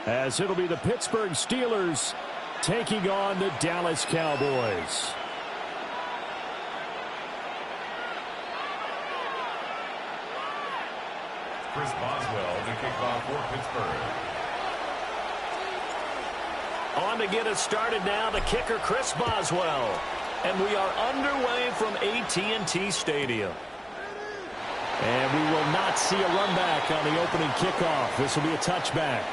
as it'll be the Pittsburgh Steelers taking on the Dallas Cowboys. Chris Boswell to kick off for Pittsburgh. On to get us started now, the kicker, Chris Boswell. And we are underway from AT&T Stadium. And we will not see a run back on the opening kickoff. This will be a touchback.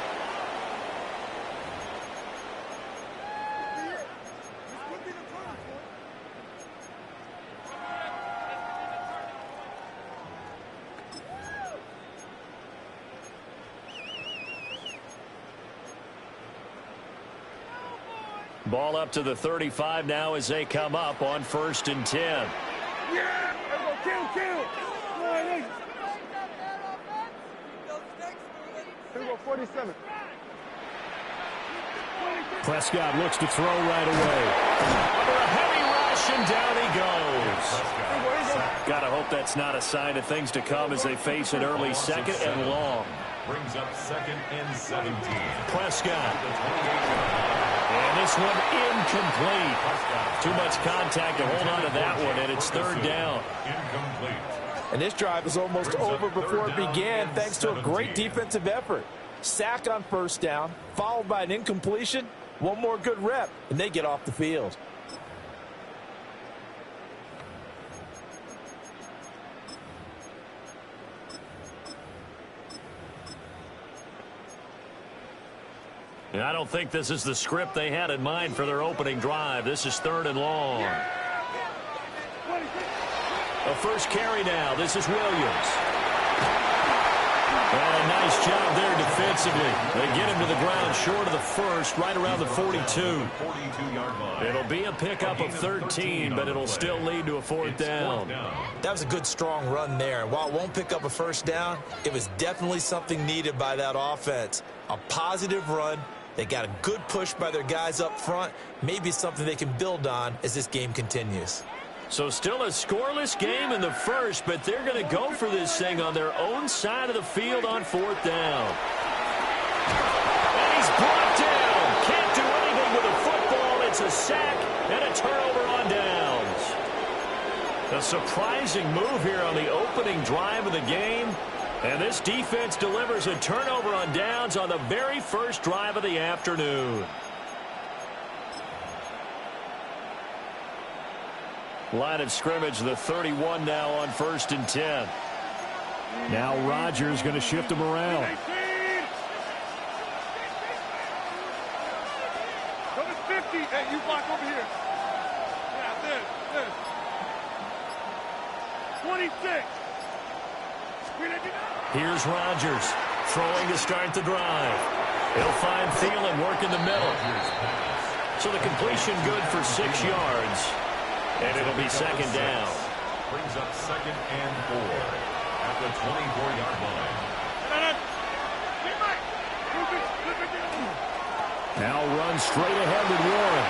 Ball up to the 35 now as they come up on 1st and 10. Yeah! Kill! Here we go, 47. Prescott looks to throw right away. Under a heavy rush, and down he goes. Gotta hope that's not a sign of things to come as they face an early 2nd and long. Brings up 2nd and 17. Prescott. And this one incomplete. Too much contact to hold on to that one, and it's 3rd down. Incomplete. And this drive is almost over before it began thanks to a great defensive effort. Sack on 1st down, followed by an incompletion. One more good rep, and they get off the field. And I don't think this is the script they had in mind for their opening drive. This is 3rd and long. A first carry now. This is Williams. And a nice job there defensively. They get him to the ground short of the 1st, right around the 42. 42-yard line. It'll be a pickup of 13, but it'll still lead to a 4th down. That was a good, strong run there. And while it won't pick up a 1st down, it was definitely something needed by that offense. A positive run. They got a good push by their guys up front. Maybe something they can build on as this game continues. So still a scoreless game in the 1st, but they're going to go for this thing on their own side of the field on 4th down. And he's brought down. Can't do anything with a football. It's a sack and a turnover on downs. A surprising move here on the opening drive of the game. And this defense delivers a turnover on downs on the very first drive of the afternoon. Line of scrimmage, the 31 now on 1st and 10. Now Rodgers going to shift him around. Number 50. Hey, you block over here. Yeah, this. 26. Here's Rodgers throwing to start the drive. He'll find Thielen working the middle. So the completion good for 6 yards. And it'll be 2nd down. Brings up 2nd and 4 at the 24-yard line. Now run straight ahead with Warren.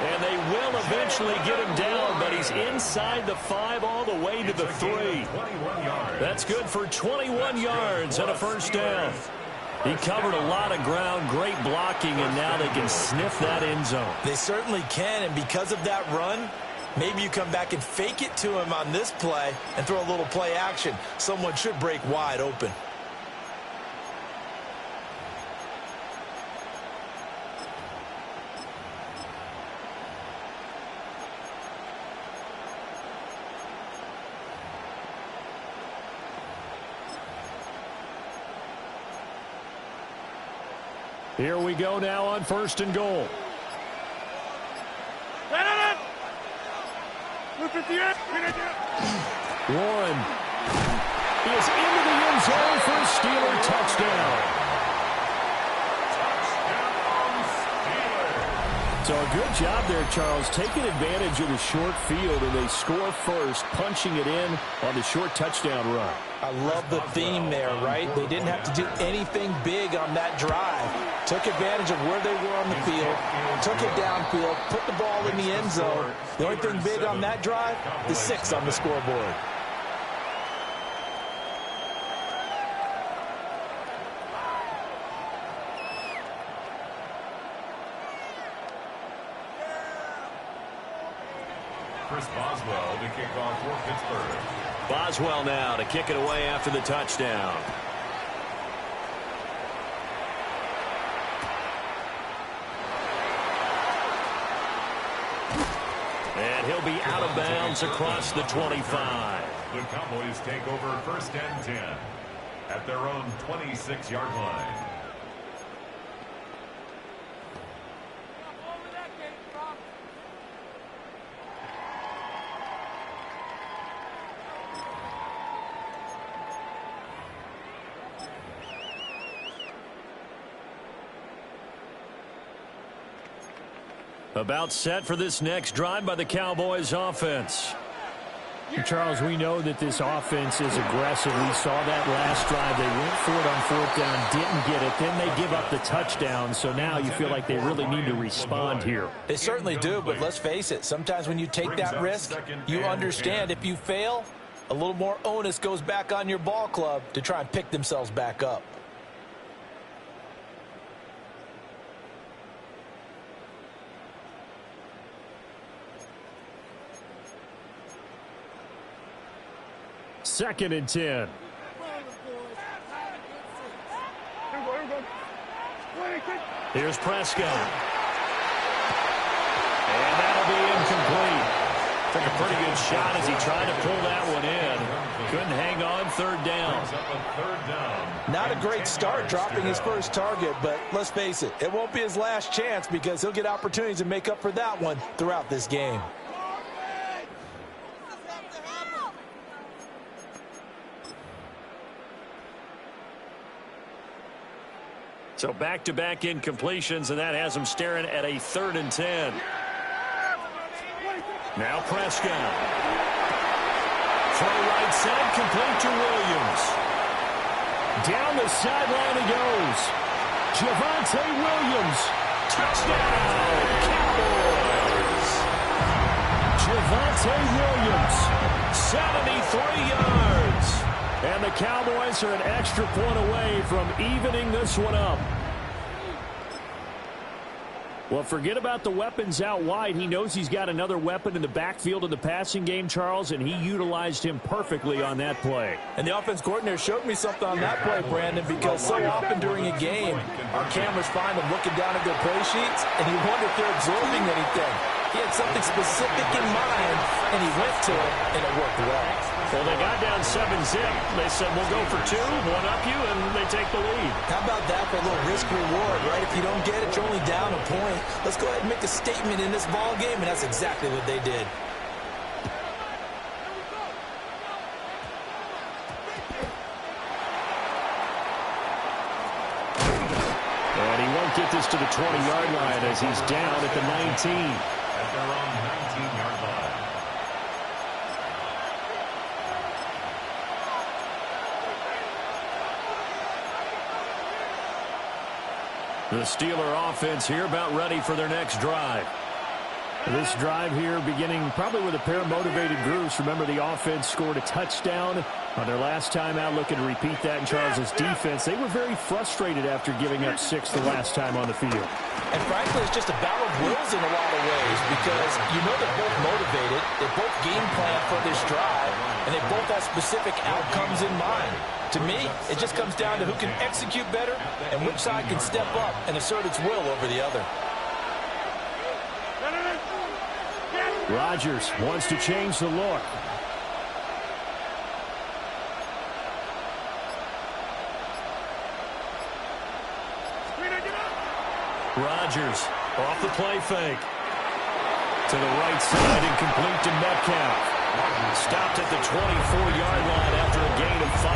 And they will eventually get him down, but he's inside the 5 all the way to the 3. That's good for 21 yards and a 1st down. He covered a lot of ground, great blocking, and now they can sniff that end zone. They certainly can, and because of that run, maybe you come back and fake it to him on this play and throw a little play action. Someone should break wide open. Here we go now on 1st and goal. Warren is into the end zone for a Steeler touchdown. So a good job there, Charles, taking advantage of the short field, and they score first, punching it in on the short touchdown run. I love the theme there, right? They didn't have to do anything big on that drive. Took advantage of where they were on the field, took it downfield, put the ball in the end zone. The only thing big on that drive, the 6 on the scoreboard. Chris Boswell to kick off for Pittsburgh. Boswell now to kick it away after the touchdown. And he'll be out of bounds across the 25. The Cowboys take over 1st and 10 at their own 26-yard line. About set for this next drive by the Cowboys offense. Charles, we know that this offense is aggressive. We saw that last drive. They went for it on 4th down, didn't get it. Then they give up the touchdown. So now you feel like they really need to respond here. They certainly do, but let's face it. Sometimes when you take that risk, you understand if you fail, a little more onus goes back on your ball club to try and pick themselves back up. Second and 10. Here's Prescott. And that'll be incomplete. Took a pretty good shot as he tried to pull that one in. Couldn't hang on. 3rd down. Not a great start dropping his first target, but let's face it, it won't be his last chance because he'll get opportunities to make up for that one throughout this game. So back-to-back incompletions, and that has him staring at a 3rd and 10. Now Prescott. Throw right side, complete to Williams. Down the sideline he goes. Javonte Williams. Touchdown, Cowboys. Javonte Williams. 73 yards. And the Cowboys are an extra point away from evening this one up. Well, forget about the weapons out wide. He knows he's got another weapon in the backfield of the passing game, Charles, and he utilized him perfectly on that play. And the offense coordinator showed me something on that play, Brandon, because so often during a game, our cameras find them looking down at their play sheets, and you wonder if they're absorbing anything. He had something specific in mind, and he went to it, and it worked well. Well, they got down 7-zip. They said, we'll go for 2, one up you, and they take the lead. How about that for a little risk-reward, right? If you don't get it, you're only down a point. Let's go ahead and make a statement in this ball game, and that's exactly what they did. And he won't get this to the 20-yard line as he's down at the 19. At their own 19-yard line. The Steeler offense here about ready for their next drive. This drive here beginning probably with a pair of motivated groups. Remember, the offense scored a touchdown on their last time out, looking to repeat that in Charles's defense. They were very frustrated after giving up 6 the last time on the field. And frankly, it's just a battle of wills in a lot of ways because you know they're both motivated, they both game plan for this drive, and they both have specific outcomes in mind. To me, it just comes down to who can execute better and which side can step up and assert its will over the other. Rodgers wants to change the look. Rodgers off the play fake. To the right side and complete to Metcalf. Stopped at the 24-yard line after a gain of 5.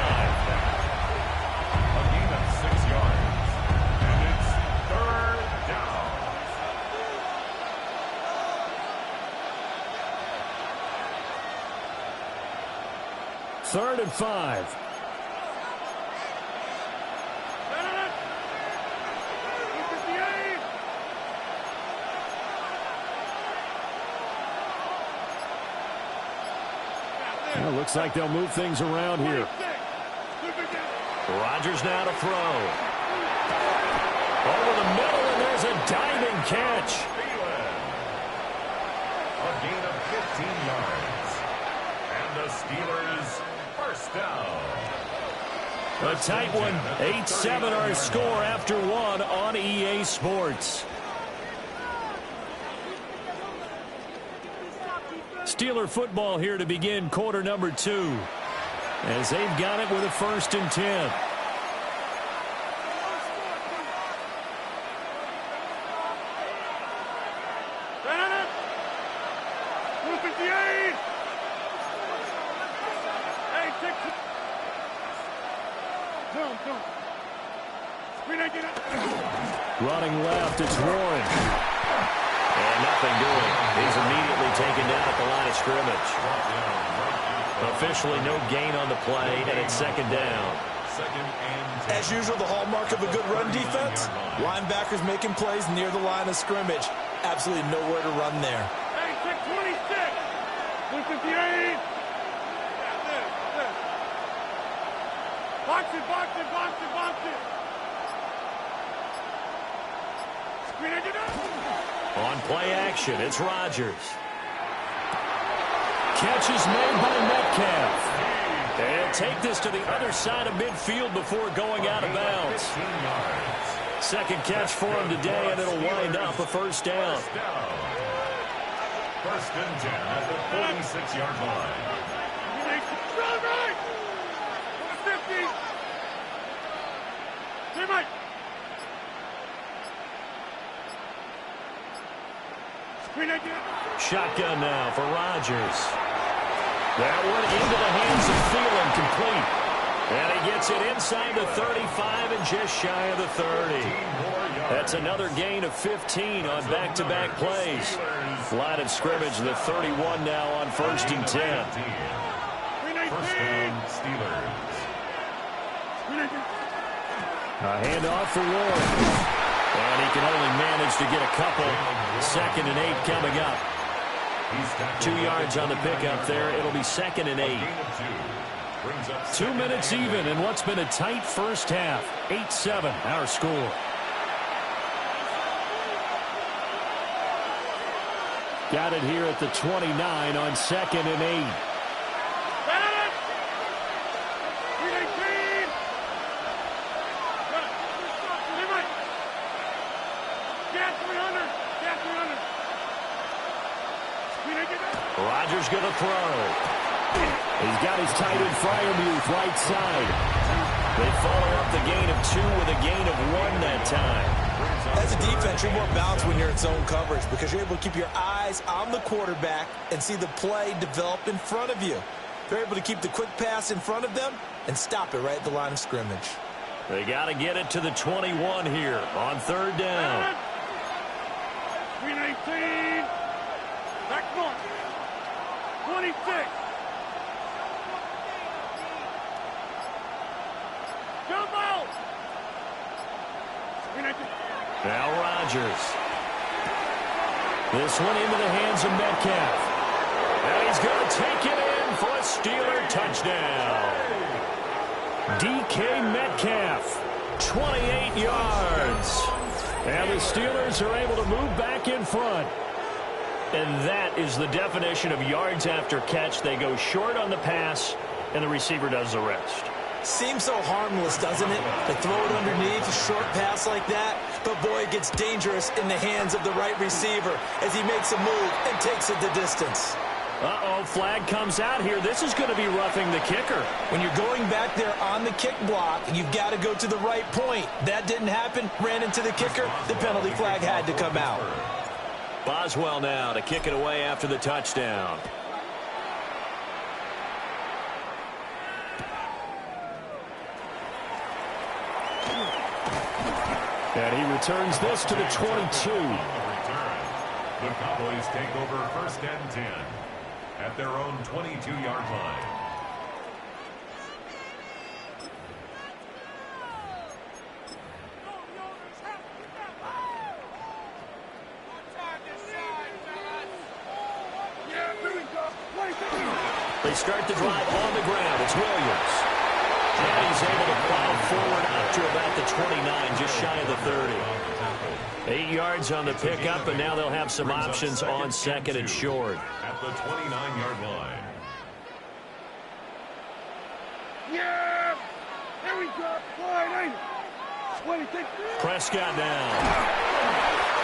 A gain of 6 yards. And it's 3rd down. Third and 5. Well, looks like they'll move things around here. Rodgers now to throw. Over the middle, and there's a diving catch. A gain of 15 yards. And the Steelers first down. A tight one. 8-7 our score after one on EA Sports. Steeler football here to begin quarter number 2. As they've got it with a 1st and 10. Running left, it's Warren. And nothing doing. He's immediately taken down at the line of scrimmage. Officially no gain on the play, and it's 2nd down. As usual, the hallmark of a good run defense, linebackers making plays near the line of scrimmage. Absolutely nowhere to run there. Hey, 626. 158. Box it, box it, box it, box it. On play action, it's Rodgers. Catch is made by Metcalf. And take this to the other side of midfield before going out of bounds. 2nd catch for him today, and it'll wind up a 1st down. 1st and 10 at the 46-yard line. Right. 50. Team right. Shotgun now for Rodgers. That one into the hands of Thielen, complete. And he gets it inside the 35 and just shy of the 30. That's another gain of 15 on back-to-back plays. Line of scrimmage, the 31 now on 1st and 10. 1st down, Steelers. A handoff for Warren. And he can only manage to get a couple. 2nd and 8 coming up. 2 yards on the pickup there. It'll be 2nd and 8. 2 minutes even in what's been a tight first half. 8-7 our score. Got it here at the 29 on 2nd and 8. Rodgers going to throw. He's got his tight end Freiermuth right side. They follow up the gain of 2 with a gain of 1 that time. As a defense, you're more balanced when you're in zone coverage because you're able to keep your eyes on the quarterback and see the play develop in front of you. They're able to keep the quick pass in front of them and stop it right at the line of scrimmage. They got to get it to the 21 here on 3rd down. 319. Back north. 26. Jump out. Now Rodgers. This one into the hands of Metcalf. And he's going to take it in for a Steeler touchdown. DK Metcalf, 28 yards. And the Steelers are able to move back in front. And that is the definition of yards after catch. They go short on the pass, and the receiver does the rest. Seems so harmless, doesn't it? To throw it underneath, a short pass like that. But, boy, it gets dangerous in the hands of the right receiver as he makes a move and takes it the distance. Uh-oh, flag comes out here. This is going to be roughing the kicker. When you're going back there on the kick block, you've got to go to the right point. That didn't happen. Ran into the kicker. The penalty flag had to come out. Boswell now to kick it away after the touchdown. And he returns this to the 22. The Cowboys take over 1st and 10 at their own 22-yard line. They start the drive on the ground. It's Williams. And he's able to plow forward up to about the 29, just shy of the 30. 8 yards on the pickup, and now they'll have some options on second and short. At the 29-yard line. Yeah! There we go. Slide 26. Prescott now.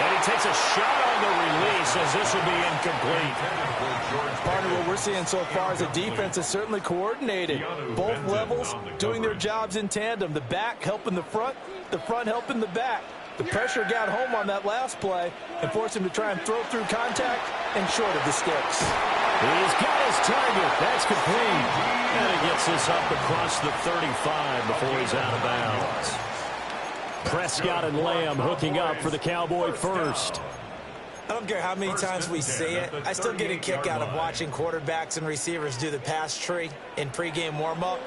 And he takes a shot on the release as this will be incomplete. Partner, what we're seeing so far is the defense is certainly coordinated. Both levels doing their jobs in tandem. The back helping the front helping the back. The pressure got home on that last play and forced him to try and throw through contact and short of the sticks. He's got his target. That's complete. And he gets this up across the 35 before he's out of bounds. Prescott and Lamb hooking up for the Cowboy first. I don't care how many times we see it. I still get a kick out of watching quarterbacks and receivers do the pass tree in pregame warm-up.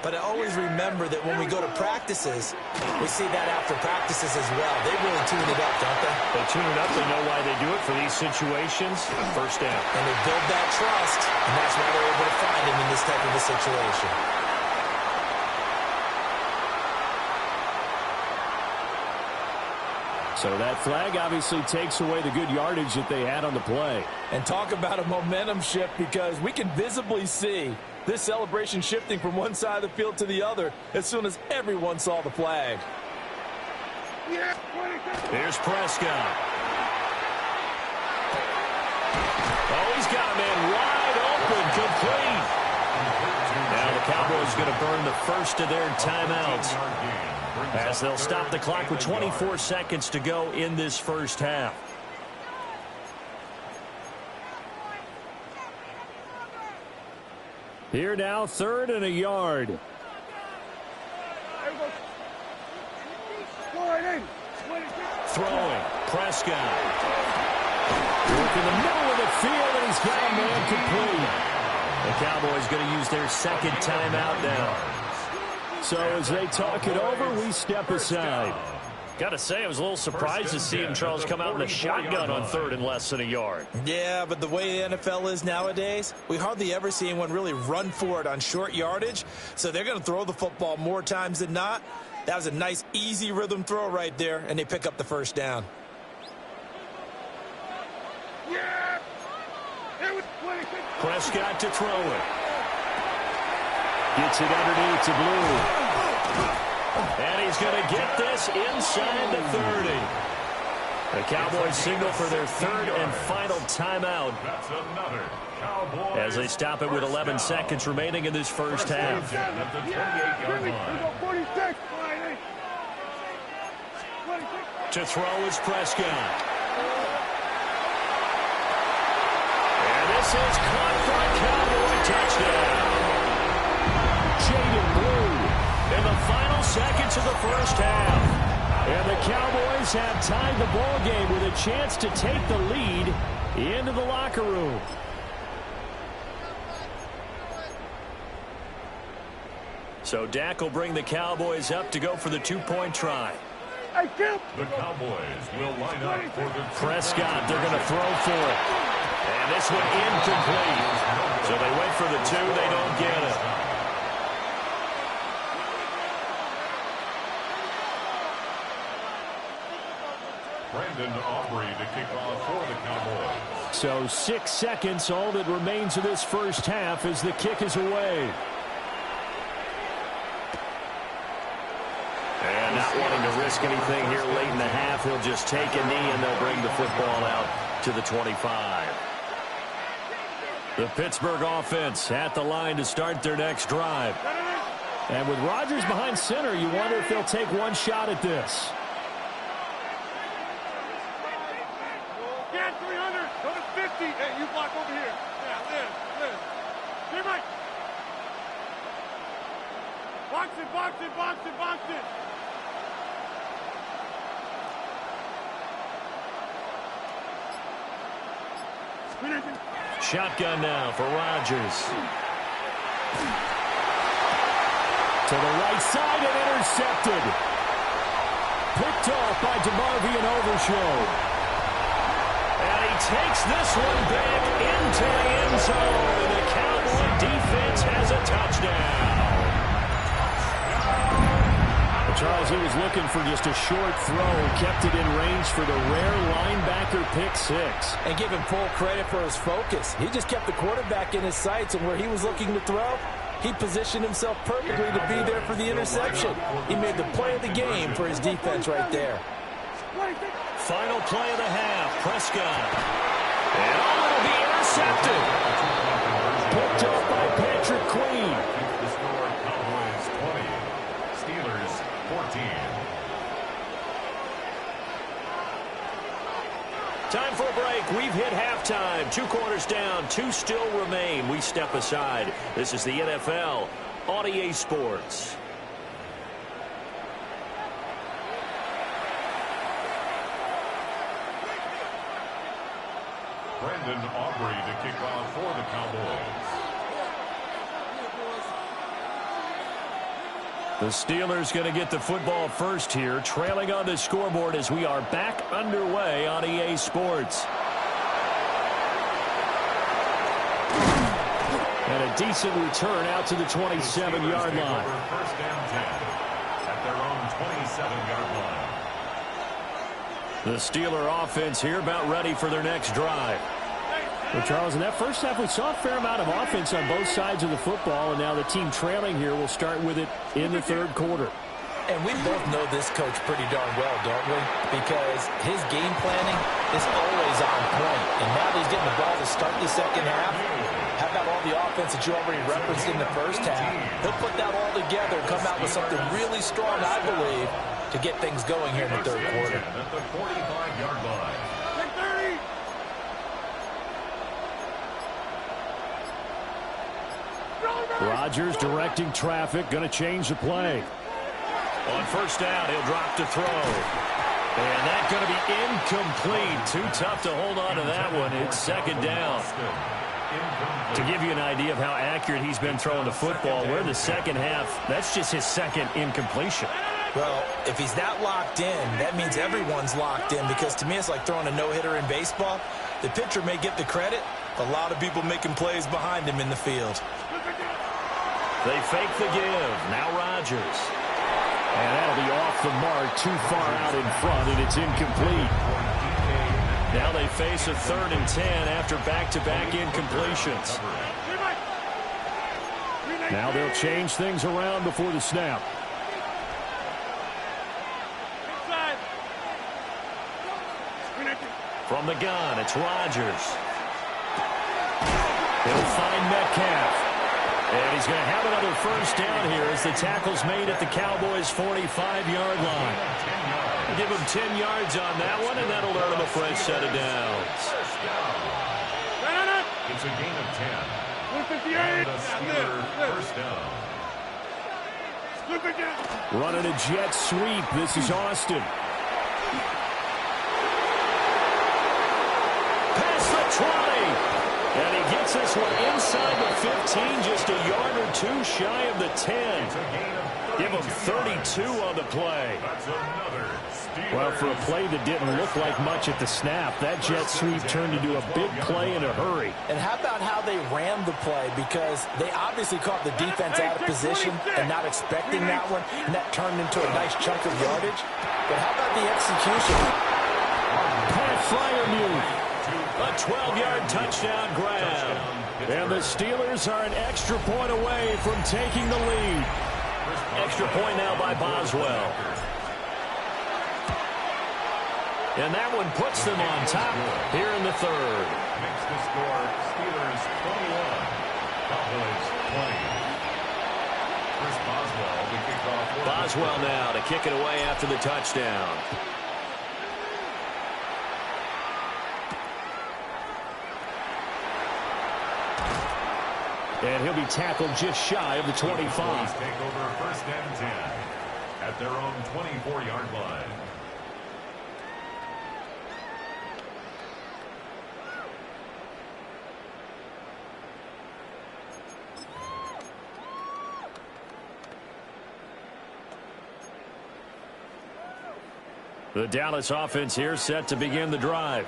But I always remember that when we go to practices, we see that after practices as well. They really tune it up, don't they? They tune it up. They know why they do it for these situations. First down. And they build that trust, and that's why they're able to find him in this type of a situation. So that flag obviously takes away the good yardage that they had on the play. And talk about a momentum shift, because we can visibly see this celebration shifting from one side of the field to the other as soon as everyone saw the flag. Here's Prescott. Oh, he's got a man wide open, complete. Now the Cowboys going to burn the first of their timeouts as they'll stop the clock with 24 seconds to go in this first half. Here now, 3rd and a yard. Throwing, Prescott. Work in the middle of the field, and he's got a man complete. The Cowboys going to use their second timeout now. So as they talk it over, we step aside. Got to say, I was a little surprised to see him, Charles, come out in a shotgun on 3rd and less than a yard. Yeah, but the way the NFL is nowadays, we hardly ever see anyone really run for it on short yardage. So they're going to throw the football more times than not. That was a nice, easy rhythm throw right there, and they pick up the first down. Prescott to throw it. Gets it underneath to Blue. And he's going to get this inside the 30. The Cowboys signal for their 3rd and final timeout as they stop it with 11 seconds remaining in this first half. To throw is Prescott. And this is caught for a Cowboy touchdown. Jaden Blue In the final seconds of the first half. and the Cowboys have tied the ball game with a chance to take the lead into the locker room. So Dak will bring the Cowboys up to go for the two-point try. The Cowboys will line up for the Prescott, they're going to throw for it. And this one incomplete. So they went for the two, they don't get it. Brandon Aubrey to kick off for the Cowboys. So 6 seconds, all that remains of this first half as the kick is away. And not wanting to risk anything here late in the half, he'll just take a knee and they'll bring the football out to the 25. The Pittsburgh offense at the line to start their next drive. And with Rodgers behind center, you wonder if they'll take one shot at this. Get 300. Go to 50. Hey, you block over here. Yeah, Liz. Get right. Box it, box it, box it, box it. Shotgun now for Rodgers. To the right side and intercepted. Picked off by DeMarvion Overshow. And he takes this one back into the end zone. And the Cowboy defense has a touchdown. Charles, he was looking for just a short throw, kept it in range for the rare linebacker pick six. And give him full credit for his focus. He just kept the quarterback in his sights, and where he was looking to throw, he positioned himself perfectly to be there for the interception. He made the play of the game for his defense right there. Final play of the half. Prescott. And it'll be intercepted. Picked off by Patrick Queen. The score, Cowboys 20, Steelers 14. Time for a break. We've hit halftime. 2 quarters down. 2 still remain. We step aside. This is the NFL on EA Sports. Brendan Aubrey to kick off for the Cowboys. The Steelers going to get the football first here, trailing on the scoreboard as we are back underway on EA Sports. And a decent return out to the 27-yard line. First and 10 at their own 27-yard line. The Steeler offense here about ready for their next drive. Well, Charles, in that first half, we saw a fair amount of offense on both sides of the football, and now the team trailing here will start with it in the third quarter. And we both know this coach pretty darn well, don't we? Because his game planning is always on point. And now that he's getting the ball to start the second half, how about all the offense that you already referenced in the first half? He'll put that all together and come out with something really strong, I believe, to get things going here in the third quarter. At the 45-yard line. Rodgers directing traffic, going to change the play. On first down, he'll drop to throw. And that's going to be incomplete. Too tough to hold on to that one. It's second down. To give you an idea of how accurate he's been throwing the football, we're in the second half. That's just his second incompletion. Well, if he's that locked in, that means everyone's locked in, because to me it's like throwing a no-hitter in baseball. The pitcher may get the credit, a lot of people making plays behind him in the field. They fake the give. Now Rodgers. And that'll be off the mark, too far out in front, and it's incomplete. Now they face a 3rd and 10 after back-to-back incompletions. Now they'll change things around before the snap. From the gun, it's Rodgers. He'll find Metcalf. And he's going to have another first down here as the tackle's made at the Cowboys' 45-yard line. Give him 10 yards on that one, and that'll earn him a fresh set of downs. It's a gain of 10. 158. And the Steeler first down. Running a jet sweep. This is Austin. Past the 20. And he gets this one inside the 15, just a yard or two shy of the 10. Give him 32 on the play. Well, for a play that didn't look like much at the snap, that jet sweep turned into a big play in a hurry. And how about how they ran the play? Because they obviously caught the defense out of position and not expecting that one, and that turned into a nice chunk of yardage. But how about the execution? Pat Fryermuth. A 12-yard touchdown grab. And the Steelers are an extra point away from taking the lead. Extra point now by Boswell. And that one puts them on top here in the third. Makes the score Steelers 21, Cowboys 20. Chris Boswell to kick off. Boswell now to kick it away after the touchdown. And he'll be tackled just shy of the 25. Take over first and 10 at their own 24-yard line. The Dallas offense here set to begin the drive.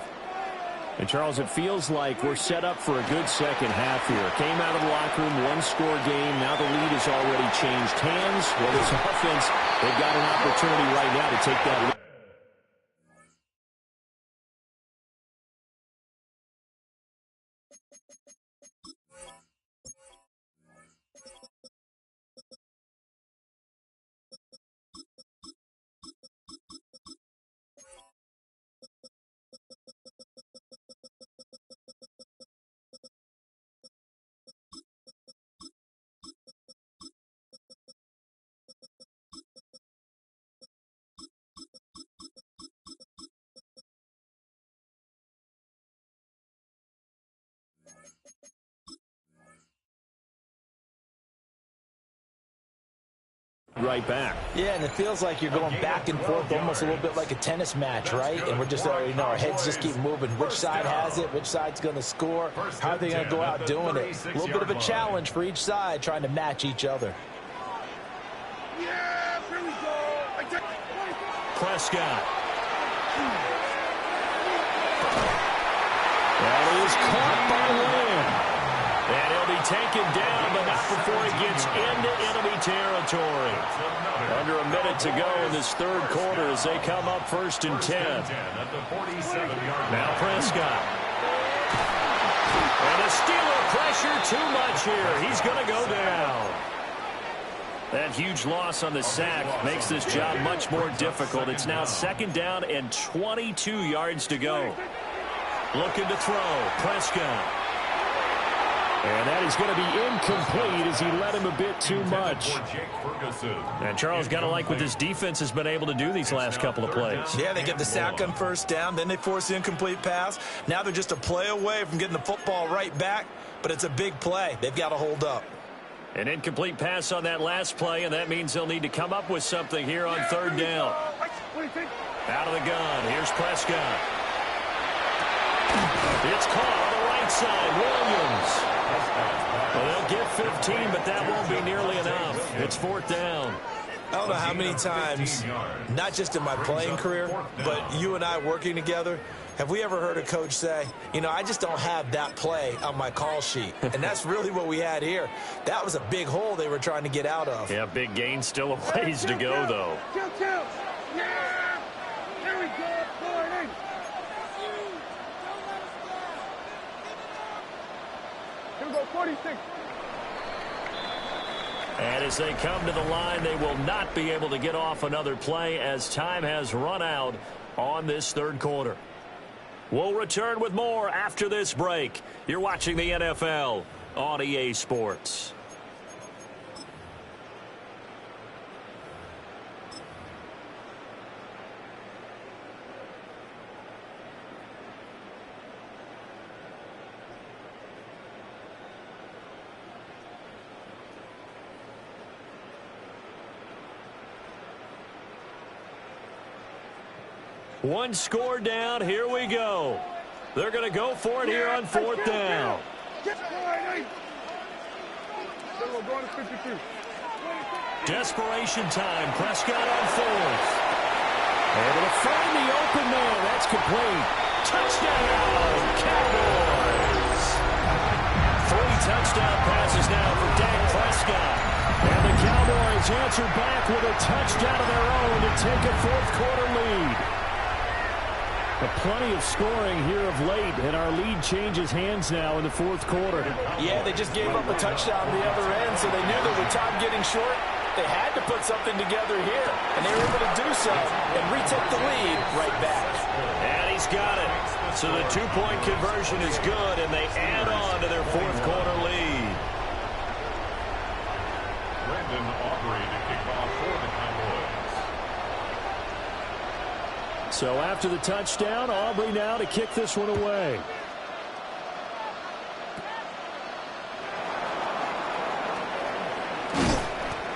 And, Charles, it feels like we're set up for a good second half here. Came out of the locker room, one-score game. Now the lead has already changed hands. Well, this offense, they've got an opportunity right now to take that lead. Right back. Yeah, and it feels like you're going back and forth almost a little bit like a tennis match, right? And we're just already our heads just keep moving. Which side has it? Which side's going to score? How are they going to go out doing it? A little bit of a challenge for each side trying to match each other. Yeah, here we go. Prescott. That is caught by Lamb. And he'll be taken down, but not before he gets into enemy territory. Under a minute to go in this third quarter as they come up 1st and 10. Now Prescott. And the Steeler pressure too much here. He's going to go down. That huge loss on the sack makes this job much more difficult. It's now 2nd down and 22 yards to go. Looking to throw. Prescott. And that is going to be incomplete as he led him a bit too much. And Charles, got to like what this defense has been able to do these last couple of plays. Yeah, they get the sack on 1st down, then they force the incomplete pass. Now they're just a play away from getting the football right back, but it's a big play. They've got to hold up. An incomplete pass on that last play, and that means they'll need to come up with something here on 3rd down. Out of the gun, here's Prescott. It's caught on the right side, Williams. Well, they'll get 15, but that won't be nearly enough. It's 4th down. I don't know how many times, not just in my playing career, but you and I working together, have we ever heard a coach say, you know, I just don't have that play on my call sheet. And that's really what we had here. That was a big hole they were trying to get out of. Yeah, big gain, still a ways to go, though. Yeah! There we go. Here we go, 46. And as they come to the line, they will not be able to get off another play as time has run out on this 3rd quarter. We'll return with more after this break. You're watching the NFL on EA Sports. One score down. Here we go. They're going to go for it here on 4th down. Desperation time. Prescott on 4th. Able to find the open man. That's complete. Touchdown, Cowboys. 3 touchdown passes now for Dak Prescott. And the Cowboys answer back with a touchdown of their own to take a 4th quarter lead. Plenty of scoring here of late, and our lead changes hands now in the 4th quarter. Yeah, they just gave up a touchdown on the other end, so they knew that with time getting short, they had to put something together here, and they were able to do so and retake the lead right back. And he's got it. So the 2-point conversion is good, and they add on to their 4th quarter lead. Brandon Aubrey to kick off for the Cowboys. So after the touchdown, Aubrey now to kick this one away.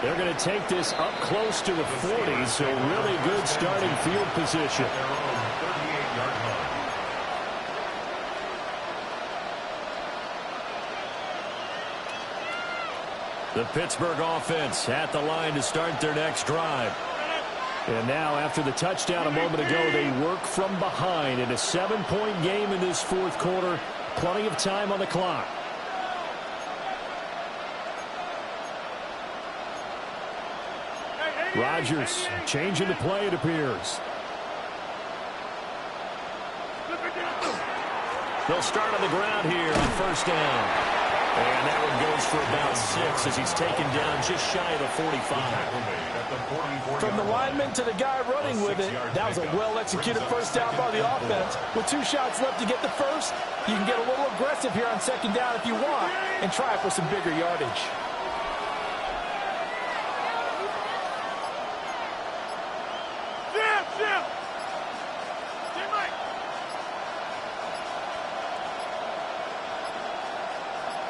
They're going to take this up close to the 40, so really good starting field position. The Pittsburgh offense at the line to start their next drive. And now, after the touchdown a moment ago, they work from behind in a 7-point game in this fourth quarter. Plenty of time on the clock. Rodgers changing the play, it appears. They'll start on the ground here on first down. And that one goes for about 6 as he's taken down just shy of the 45. From the lineman to the guy running with it, that was a well-executed first down by the offense. With 2 shots left to get the first, you can get a little aggressive here on second down if you want and try for some bigger yardage.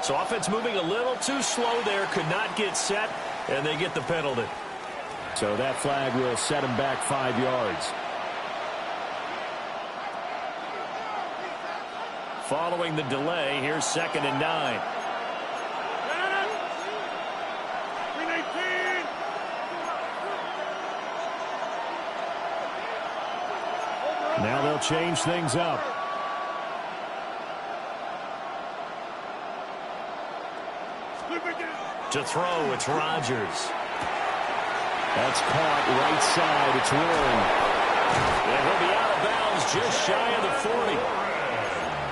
So offense moving a little too slow there, could not get set, and they get the penalty. So that flag will set him back 5 yards. Following the delay, here's 2nd and 9. Now they'll change things up. To throw, it's Rodgers. That's caught right side. It's Warren. And he'll be out of bounds just shy of the 40.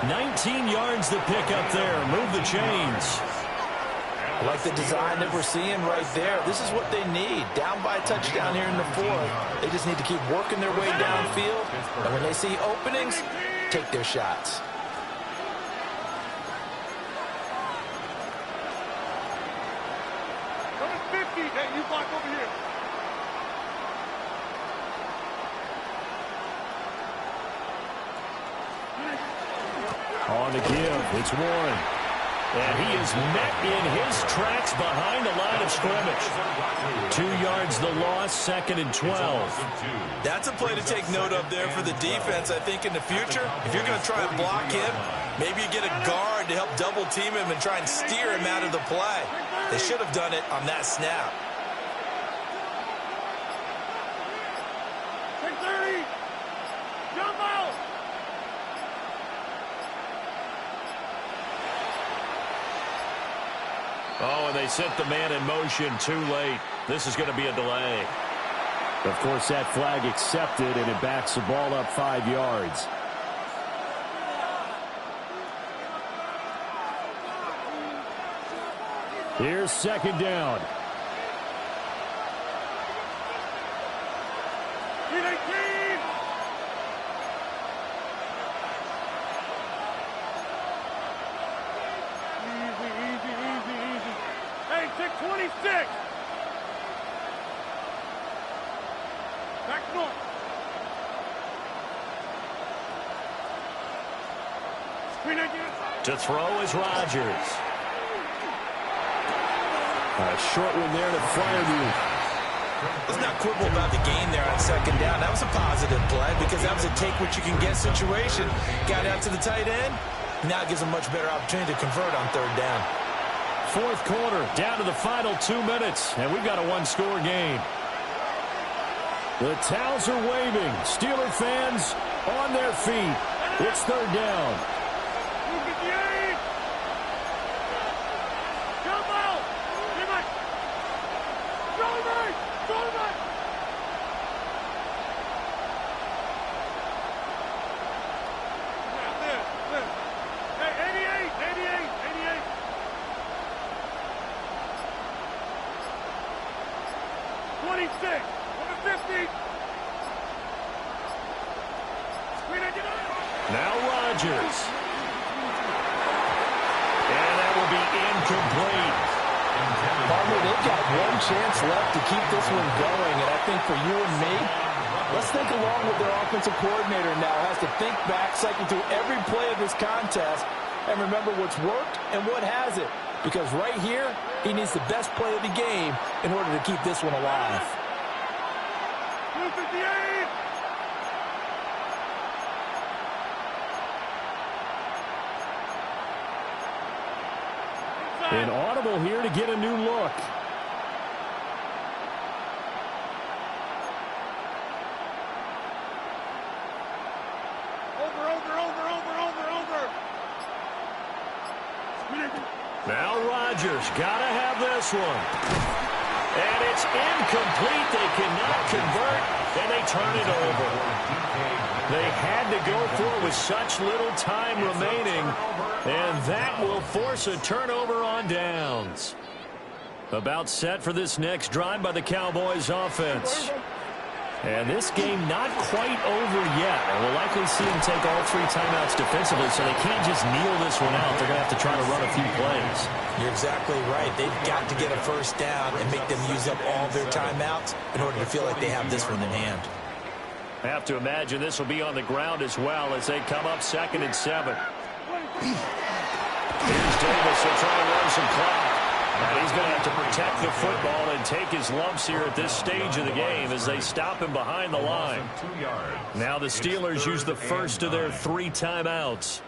19 yards to pick up there. Move the chains. I like the design that we're seeing right there. This is what they need. Down by a touchdown here in the fourth. They just need to keep working their way downfield. And when they see openings, take their shots. Hey, you block over here. On the give, it's Warren. And he is met in his tracks behind the line of scrimmage. 2 yards the loss, 2nd and 12. That's a play to take note of there for the defense, I think, in the future. If you're going to try and block him, maybe you get a guard to help double team him and try and steer him out of the play. They should have done it on that snap. Oh, and they sent the man in motion too late. This is going to be a delay. Of course, that flag accepted, and it backs the ball up 5 yards. Here's 2nd down. Hey, 626. Back north. Screen again. To throw is Rodgers. A short one there to Fryermuth. Let's not quibble about the gain there on 2nd down. That was a positive play because that was a take-what-you-can-get situation. Got out to the tight end. Now it gives them much better opportunity to convert on 3rd down. Fourth quarter, down to the final 2 minutes, and we've got a one-score game. The towels are waving. Steeler fans on their feet. It's 3rd down. Now Rodgers. And that will be incomplete. Partner, they've got one chance left to keep this one going, and I think for you and me, let's think along with their offensive coordinator now. Has to think back, cycle through every play of this contest, and remember what's worked and what hasn't. Because right here, he needs the best play of the game in order to keep this one alive. 258. An audible here to get a new look. Now Rodgers got to have this one. And it's incomplete. They cannot convert, and they turn it over. They had to go for it with such little time remaining, and that will force a turnover on downs. About set for this next drive by the Cowboys offense. And this game not quite over yet. And we'll likely see them take all 3 timeouts defensively, so they can't just kneel this one out. They're going to have to try to run a few plays. You're exactly right. They've got to get a first down and make them use up all their timeouts in order to feel like they have this one in hand. I have to imagine this will be on the ground as well as they come up 2nd and 7. Here's Davis. He'll try to run some clock. And he's going to have to protect the football and take his lumps here at this stage of the game as they stop him behind the line. Now the Steelers use the first of their 3 timeouts,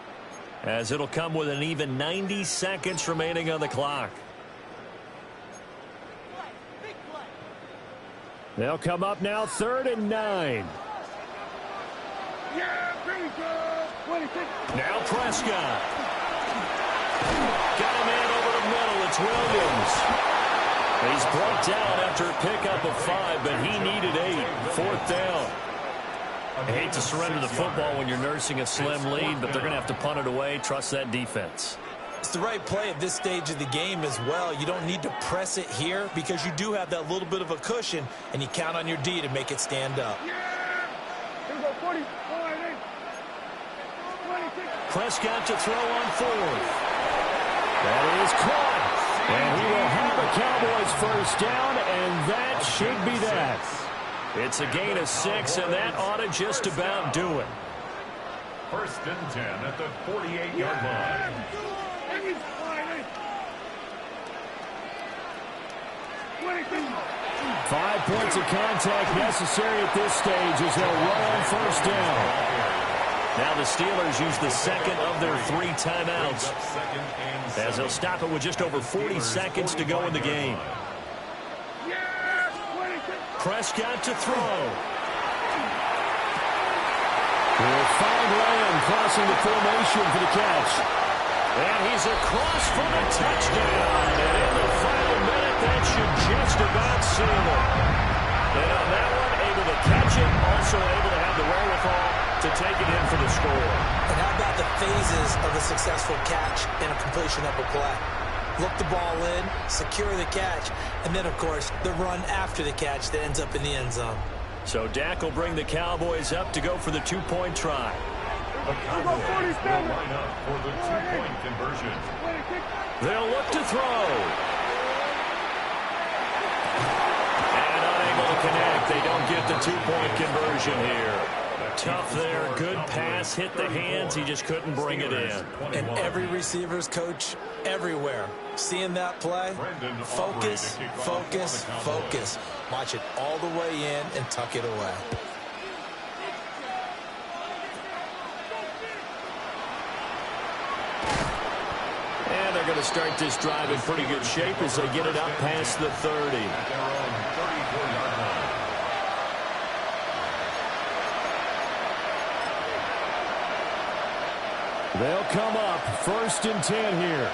as it'll come with an even 90 seconds remaining on the clock. They'll come up now 3rd and 9. Now Prescott. Got a man over the middle. It's Williams. He's brought down after a pickup of 5, but he needed 8. 4th down. I hate to surrender the football when you're nursing a slim lead, but they're going to have to punt it away. Trust that defense. It's the right play at this stage of the game as well. You don't need to press it here because you do have that little bit of a cushion, and you count on your D to make it stand up. Prescott to throw on 4th. That is caught. And he will have a Cowboys first down, and that should be that. It's a gain of 6, and that ought to just about do it. 1st and 10 at the 48-yard line. 5 points of contact necessary at this stage as they'll run on first down. Now the Steelers use the 2nd of their 3 timeouts, as they'll stop it with just over 40 seconds to go in the game. Prescott to throw. We'll find Lamb crossing the formation for the catch. And he's across for the touchdown. And in the final minute, that should just about seal it. And on that one, able to catch it, also able to have the wherewithal to take it in for the score. And how about the phases of a successful catch and a completion of a play? Look the ball in, secure the catch, and then, of course, the run after the catch that ends up in the end zone. So Dak will bring the Cowboys up to go for the 2-point try. The Cowboys will line up for the 2-point conversion. They'll look to throw. And unable to connect. They don't get the 2-point conversion here. Tough there. Good pass. Hit the hands. He just couldn't bring it in. And every receiver's coach everywhere, seeing that play, focus, focus, focus. Watch it all the way in and tuck it away. And they're going to start this drive in pretty good shape as they get it up past the 30. They'll come up 1st and 10 here.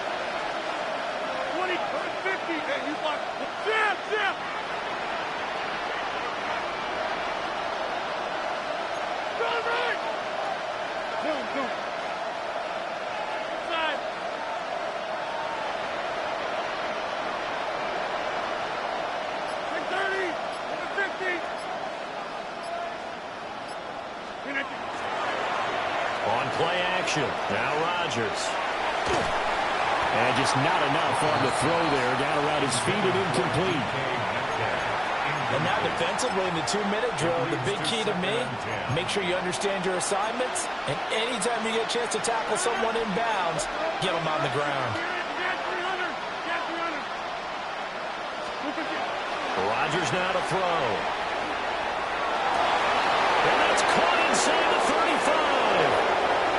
20, 50, and you block. Jam. Go. Inside. Like 30, 50. On play action. Now Rodgers. And just not enough on the throw there. Down around his feet and incomplete. And now defensively in the 2-minute drill, the big key to me, make sure you understand your assignments, and anytime you get a chance to tackle someone in bounds, get them on the ground. Rodgers now to throw. And that's caught inside the 35.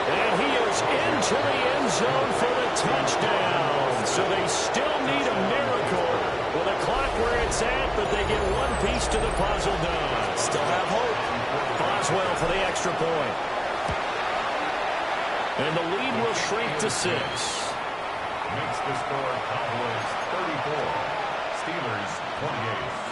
And he is into the end zone for the touchdown. So they still need a miracle with a clock where it's at, but they get one piece to the puzzle done. Still have hope. Boswell for the extra point. And the lead will shrink to 6. Makes the score Cowboys 34, Steelers 28.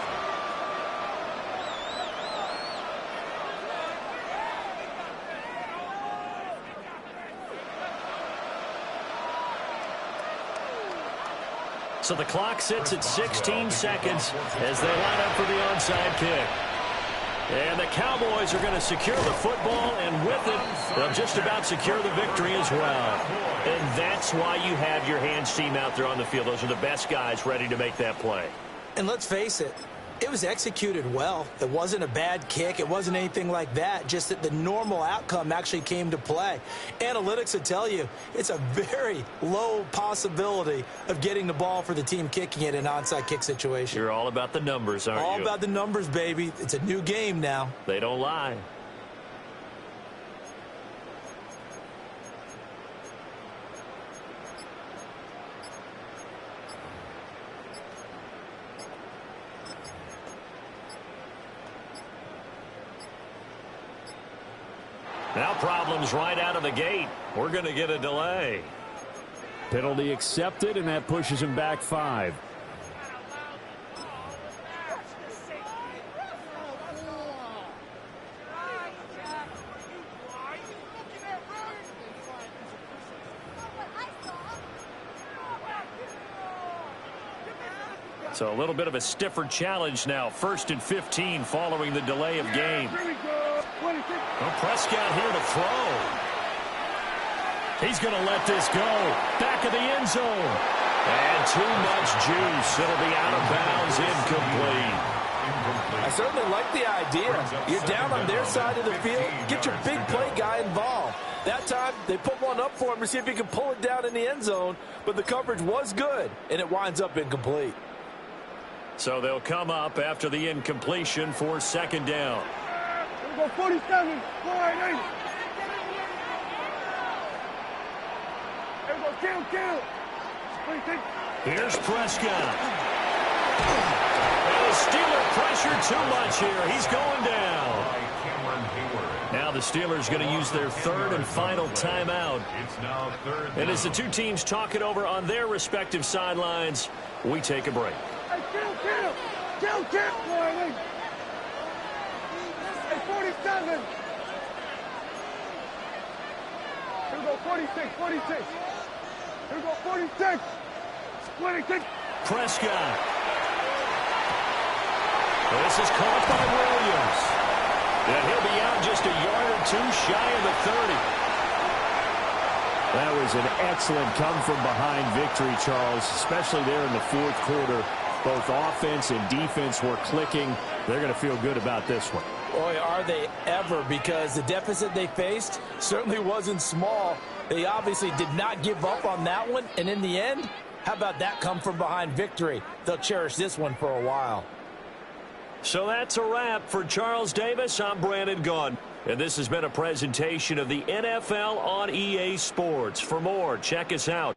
So the clock sits at 16 seconds as they line up for the onside kick. And the Cowboys are going to secure the football, and with it, they'll just about secure the victory as well. And that's why you have your hands team out there on the field. Those are the best guys ready to make that play. And let's face it, it was executed well. It wasn't a bad kick. It wasn't anything like that. Just that the normal outcome actually came to play. Analytics will tell you it's a very low possibility of getting the ball for the team kicking it in an onside kick situation. You're all about the numbers, aren't you? All about the numbers, baby. It's a new game now. They don't lie. Now problems right out of the gate. We're going to get a delay. Penalty accepted, and that pushes him back 5. So a little bit of a stiffer challenge now. 1st and 15 following the delay of game. Well, Prescott here to throw. He's going to let this go. Back of the end zone. And too much juice. It'll be out of bounds, incomplete. I certainly like the idea. You're down on their side of the field. Get your big play guy involved. That time, they put one up for him to see if he can pull it down in the end zone. But the coverage was good, and it winds up incomplete. So they'll come up after the incompletion for 2nd down. Go 47, 4-8. There we go, kill. Here's Prescott. And the Steelers pressure too much here. He's going down. Now the Steelers going to use their 3rd and final timeout. It's now 3rd down. And as the two teams talk it over on their respective sidelines, we take a break. Hey, kill, 4-8. Hey, 47. Here we go, 46. Here we go, 46. 26. Prescott. This is caught by Williams. And he'll be out just a yard or two shy of the 30. That was an excellent come-from-behind victory, Charles, especially there in the 4th quarter. Both offense and defense were clicking. They're going to feel good about this one. Boy, are they ever, because the deficit they faced certainly wasn't small. They obviously did not give up on that one, and in the end, how about that come-from-behind victory? They'll cherish this one for a while. So that's a wrap for Charles Davis. I'm Brandon Gaudin, and this has been a presentation of the NFL on EA Sports. For more, check us out.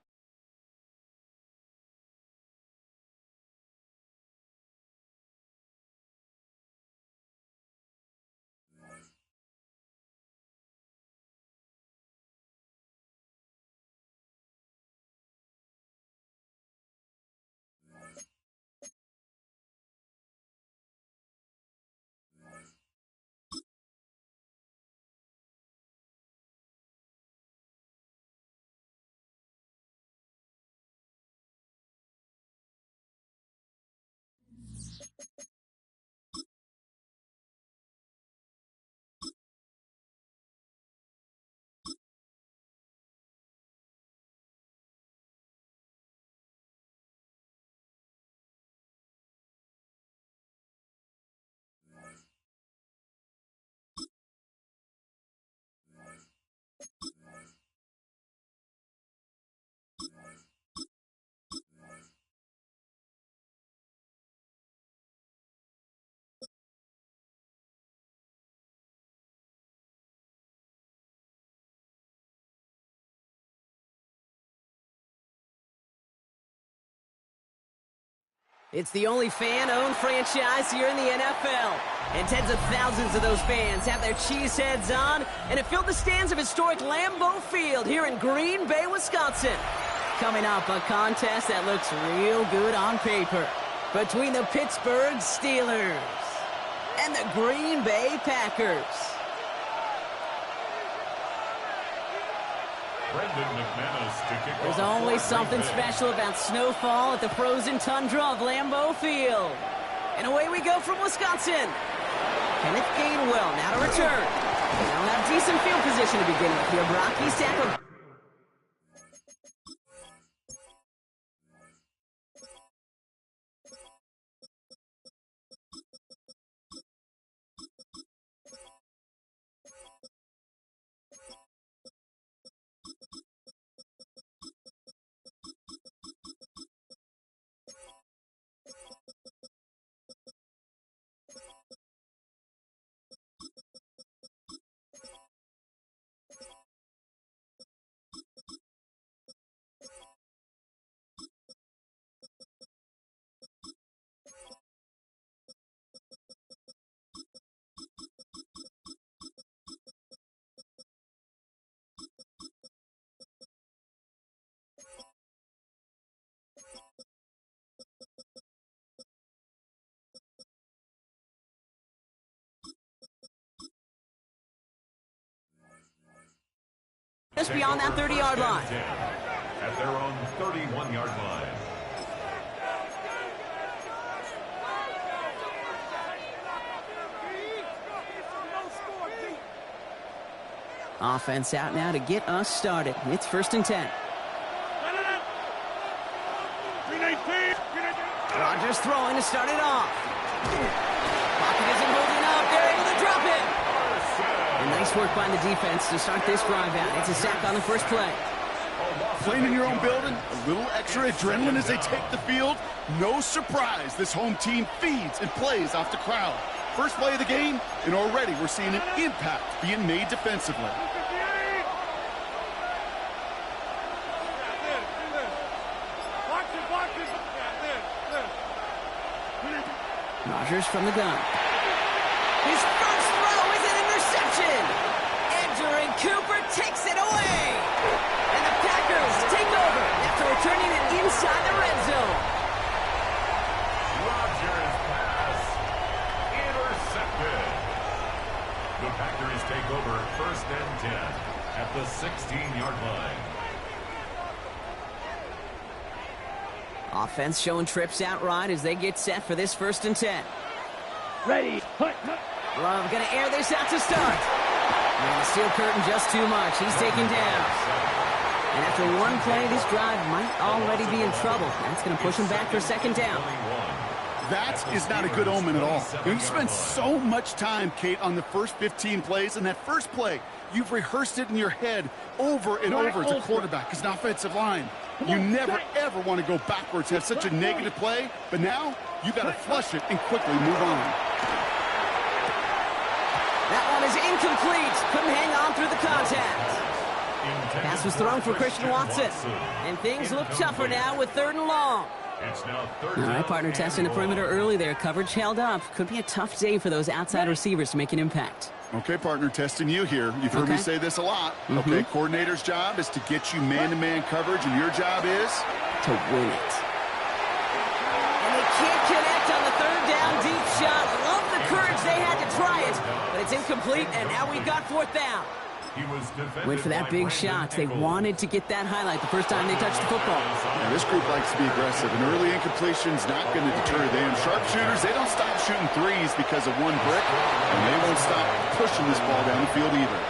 It's the only fan-owned franchise here in the NFL. And tens of thousands of those fans have their cheese heads on, and it filled the stands of historic Lambeau Field here in Green Bay, Wisconsin. Coming up, a contest that looks real good on paper between the Pittsburgh Steelers and the Green Bay Packers. There's always something special about snowfall at the frozen tundra of Lambeau Field. And away we go from Wisconsin. Kenneth Gainwell now to return. They'll have decent field position to begin with here. Brock East tackle. Just beyond that 30-yard line. At their own 31-yard line. Offense out now to get us started. It's 1st and 10. Rodgers throwing to start it off. Pocket isn't holding up. They're able to drop it. And nice work by the defense to start this drive out. It's a sack on the first play. Playing in your own building, a little extra adrenaline as they take the field. No surprise, this home team feeds and plays off the crowd. First play of the game, and already we're seeing an impact being made defensively. Rodgers from the gun. His first throw is an interception. Edgerrin Cooper takes it away. And the Packers take over after returning it inside the red zone. Rodgers pass intercepted. The Packers take over 1st and 10 at the 16-yard line. Offense showing trips out right as they get set for this 1st and 10. Ready. Love going to air this out to start. And the steel curtain just too much. He's taken down. And after one play, this drive might already be in trouble. That's going to push him back for 2nd down. That is not a good omen at all. You spend so much time, Kate, on the first 15 plays, and that first play, you've rehearsed it in your head over and over as a quarterback, as an offensive line. You never, ever want to go backwards, have such a negative play, but now you got to flush it and quickly move on. That one is incomplete. Couldn't hang on through the contact. Pass was thrown for Christian Watson. And things look tougher now with 3rd and long. All right, partner, testing the perimeter early there. Coverage held up. Could be a tough day for those outside receivers to make an impact. Okay, partner, testing you here. You've heard me say this a lot. Okay, coordinator's job is to get you man-to-man coverage, and your job is? To win it. And they can't connect on the 3rd down deep shot. Love the courage they had to try it, but it's incomplete, and now we've got 4th down. Went for that big shot. They wanted to get that highlight the first time they touched the football. Yeah, this group likes to be aggressive, and early incompletion's not going to deter them. Sharpshooters, they don't stop shooting threes because of one brick, and they won't stop pushing this ball down the field either.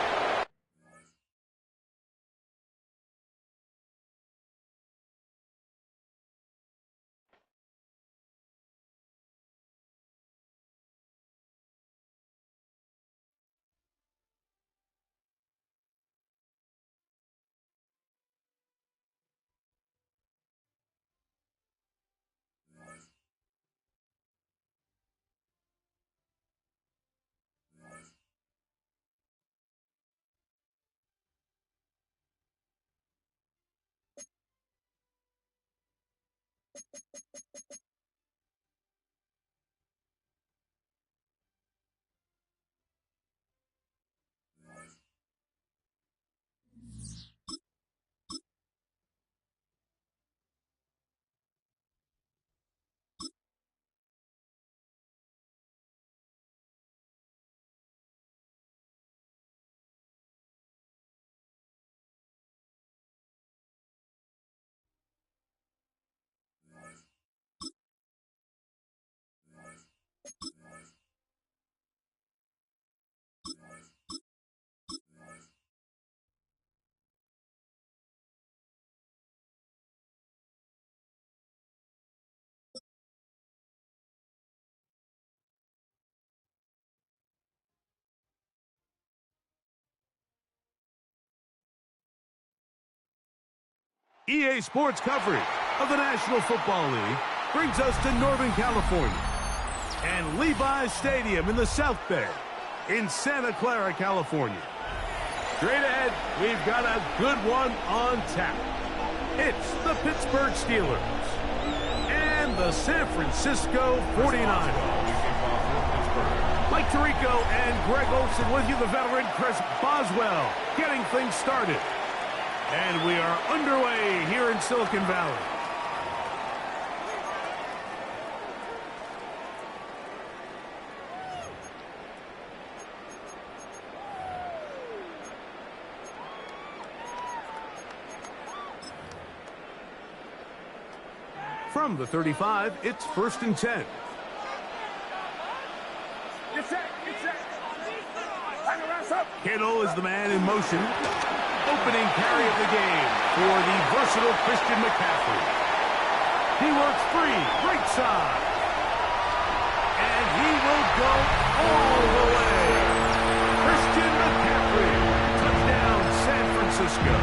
EA Sports coverage of the National Football League brings us to Northern California and Levi's Stadium in the South Bay in Santa Clara, California. Straight ahead, we've got a good one on tap. It's the Pittsburgh Steelers and the San Francisco 49ers. Mike Tirico and Greg Olson with you, the veteran Chris Boswell, getting things started. And we are underway here in Silicon Valley. From the 35, it's 1st and 10. Kittle is the man in motion. Opening carry of the game for the versatile Christian McCaffrey. He works free, right side. And he will go all the way. Christian McCaffrey. Touchdown, San Francisco.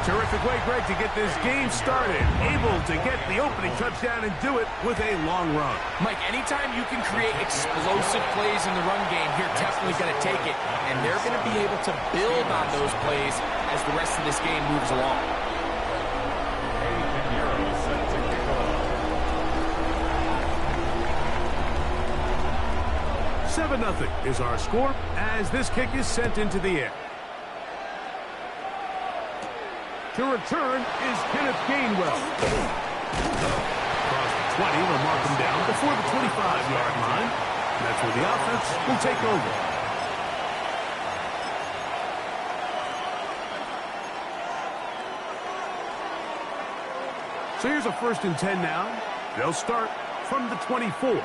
Terrific way, Greg, to get this game started. Able to get the opening touchdown and do it with a long run. Mike, anytime you can create explosive plays in the run game, you're definitely going to take it. And they're going to be able to build on those plays as the rest of this game moves along. 7-0 is our score as this kick is sent into the air. To return is Kenneth Gainwell. Across the 20, they'll mark him down before the 25-yard line. That's where the offense will take over. So here's a 1st and 10 now. They'll start from the 24.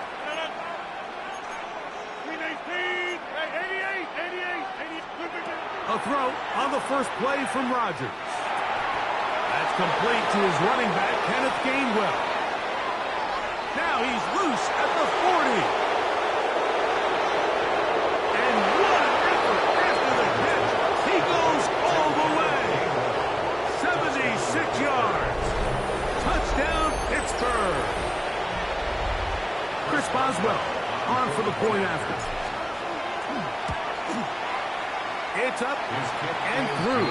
A throw on the first play from Rodgers. That's complete to his running back, Kenneth Gainwell. Now he's loose at the 40. And what an effort after the catch. He goes all the way. 76 yards. Touchdown, Pittsburgh. Chris Boswell on for the point after. It's up and through.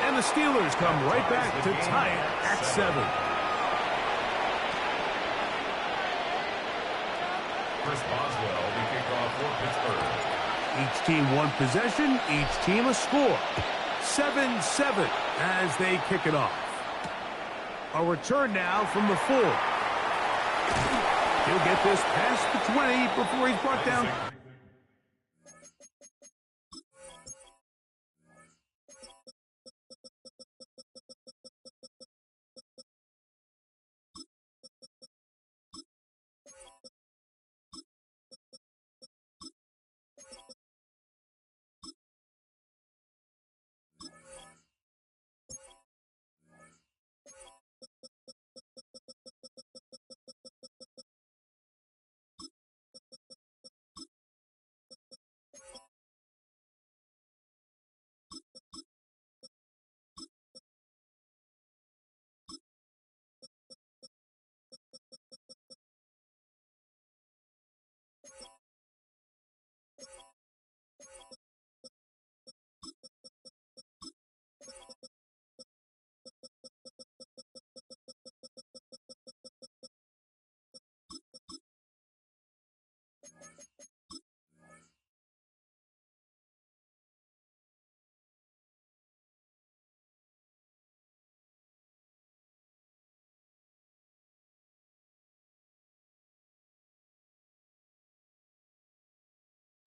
And the Steelers come right back to tie it at 7. Chris Boswell, the kickoff for Pittsburgh. Each team one possession, each team a score. 7-7 as they kick it off. A return now from the 4. He'll get this past the 20 before he's brought down.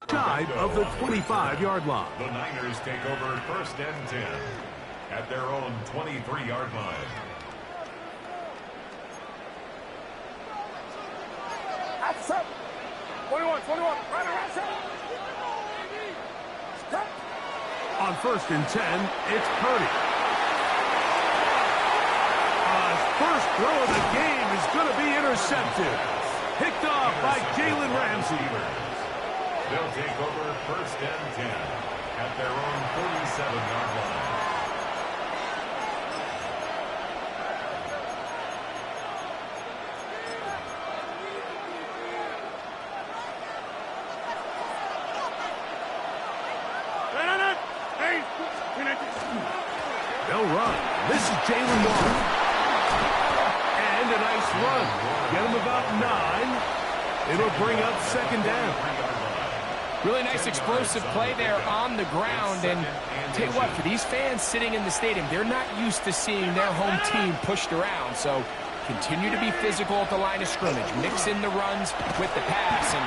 Side of the 25-yard line. The Niners take over 1st and 10 at their own 23-yard line. That's up. 21, right around 7. On 1st and 10, it's Purdy. First throw of the game is going to be intercepted. Picked off by Jalen Ramsey. They'll take over 1st and 10 at their own 47-yard line. They'll run. This is Jalen Warren. And a nice run. Get him about 9. It'll bring up second down. Really nice explosive play there on the ground. And tell you what, for these fans sitting in the stadium, they're not used to seeing their home team pushed around. So continue to be physical at the line of scrimmage. Mix in the runs with the pass. And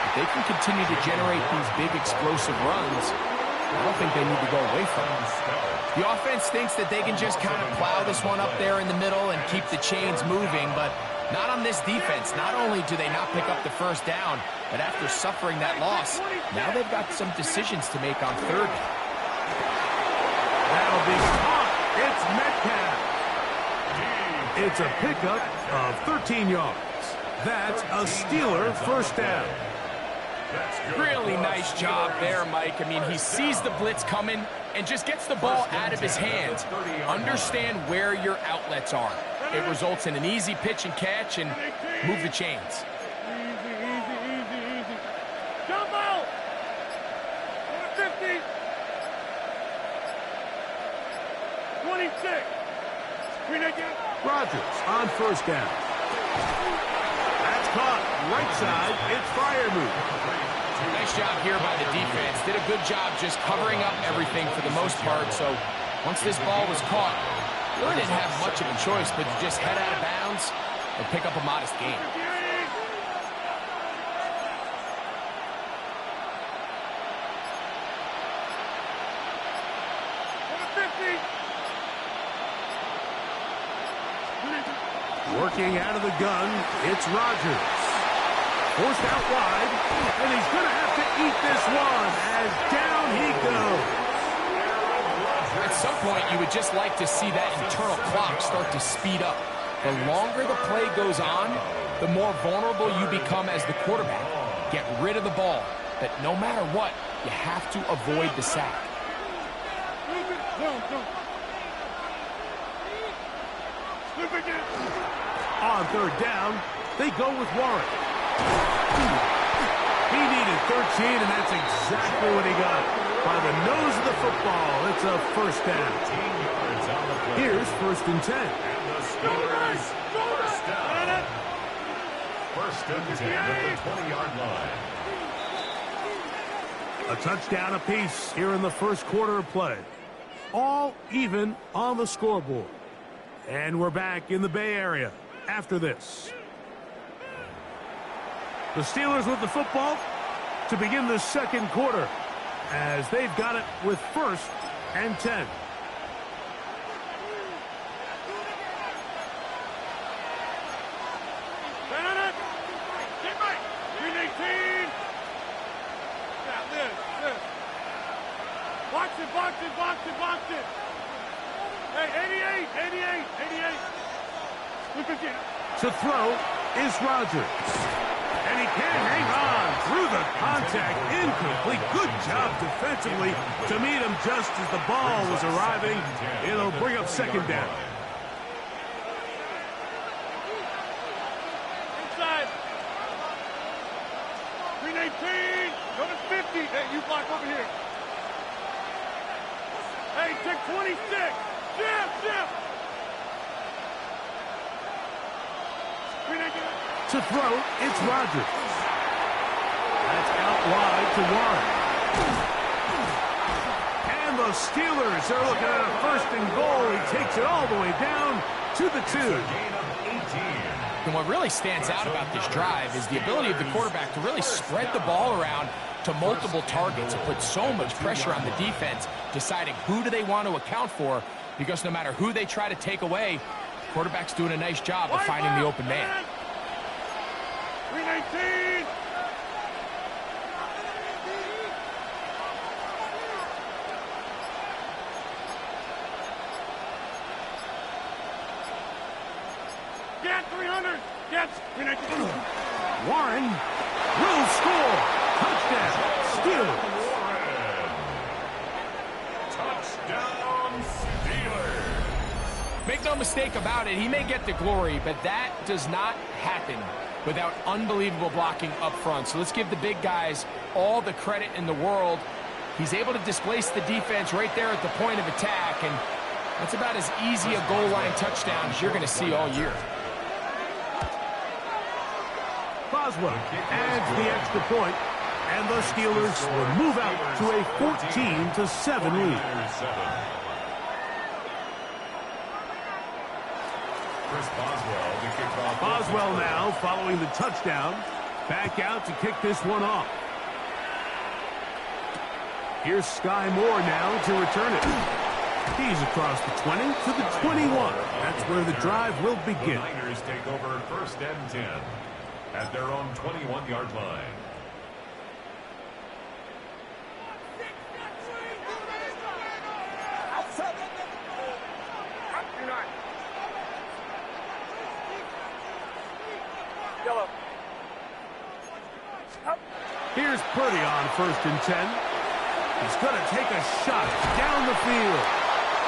if they can continue to generate these big explosive runs, I don't think they need to go away from them. The offense thinks that they can just kind of plow this one up there in the middle and keep the chains moving, but not on this defense. Not only do they not pick up the first down, but after suffering that loss, now they've got some decisions to make on third down. That'll be caught. It's Metcalf. It's a pickup of 13 yards. That's a Steeler first down. Really nice job there, Mike. I mean, he sees the blitz coming and just gets the ball out of his hands. Understand where your outlets are. It results in an easy pitch and catch and move the chains. Easy. Jump out! 50. 26. Green again. Rodgers on first down. That's caught. Right side. It's Freiermuth. Nice job here by the defense. Did a good job just covering up everything for the most part. So once this ball was caught, really didn't have much of a choice but to just head out of bounds and pick up a modest gain. Working out of the gun, it's Rodgers. Forced out wide, and he's going to have to eat this one as down he goes. At some point, you would just like to see that internal clock start to speed up. The longer the play goes on, the more vulnerable you become as the quarterback. Get rid of the ball, but no matter what, you have to avoid the sack. On third down, they go with Warren. He needed 13, and that's exactly what he got. By the nose of the football, it's a first down. Here's 1st and 10. And the Steelers first down. 1st and 10 at the 20-yard line. A touchdown apiece here in the first quarter of play. All even on the scoreboard. And we're back in the Bay Area after this. The Steelers with the football to begin the second quarter as they've got it with 1st and 10. Box it. Hey, 88. Look again. To throw is Rodgers. And he can't hang on through the contact. Incomplete. Good job defensively to meet him just as the ball was arriving. It'll bring up second down. Inside. Green 18. Go to 50. Hey, you block over here. Hey, take 26. Jim. To throw, it's Rodgers. That's out wide to Warren. And the Steelers are looking at a 1st and goal. He takes it all the way down to the 2. And what really stands out about this drive is the ability of the quarterback to really spread the ball around to multiple targets and put so much pressure on the defense, deciding who do they want to account for, because no matter who they try to take away, the quarterback's doing a nice job of finding the open man. 319. Get 300. Get 319. Warren will score. Touchdown. Steelers. Touchdown, Steelers. Make no mistake about it, he may get the glory, but that does not happen without unbelievable blocking up front. So let's give the big guys all the credit in the world He's able to displace the defense right there at the point of attack, and that's about as easy a goal line touchdown as you're going to see all year. Boswell adds the extra point, and the Steelers will move out to a 14-7 lead. Boswell now following the touchdown. Back out to kick this one off. Here's Sky Moore now to return it. He's across the 20 to the 21. That's where the drive will begin. The Niners take over 1st and 10 at their own 21-yard line. Here's Purdy on 1st and 10. He's going to take a shot down the field.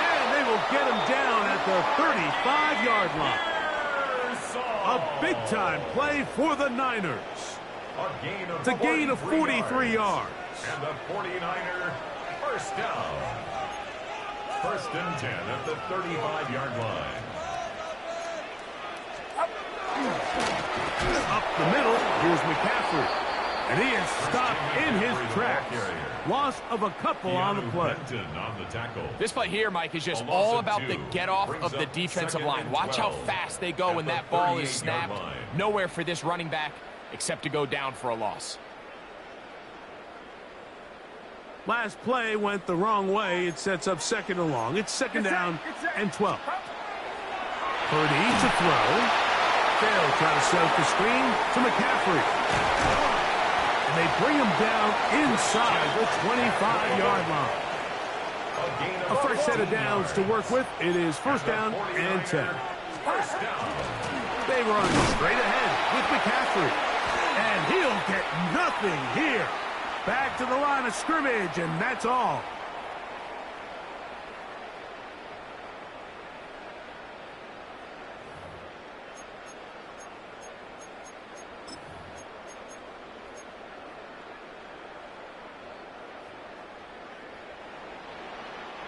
And they will get him down at the 35-yard line. A big-time play for the Niners. It's a gain of 43 yards. And the 49er first down. 1st and 10 at the 35-yard line. Up the middle, here's McCaffrey. And he is stopped in his tracks. Loss of a couple on the play. This play here, Mike, is just all about the get-off of the defensive line. Watch how fast they go when that ball is snapped. Nowhere for this running back except to go down for a loss. Last play went the wrong way. It sets up 2nd and long. It's 2nd down and 12. Purdy to throw. They'll try to set up the screen to McCaffrey. And they bring him down inside the 25-yard line. A fresh set of downs to work with. It is 1st down and 10. They run straight ahead with McCaffrey. And he'll get nothing here. Back to the line of scrimmage, and that's all.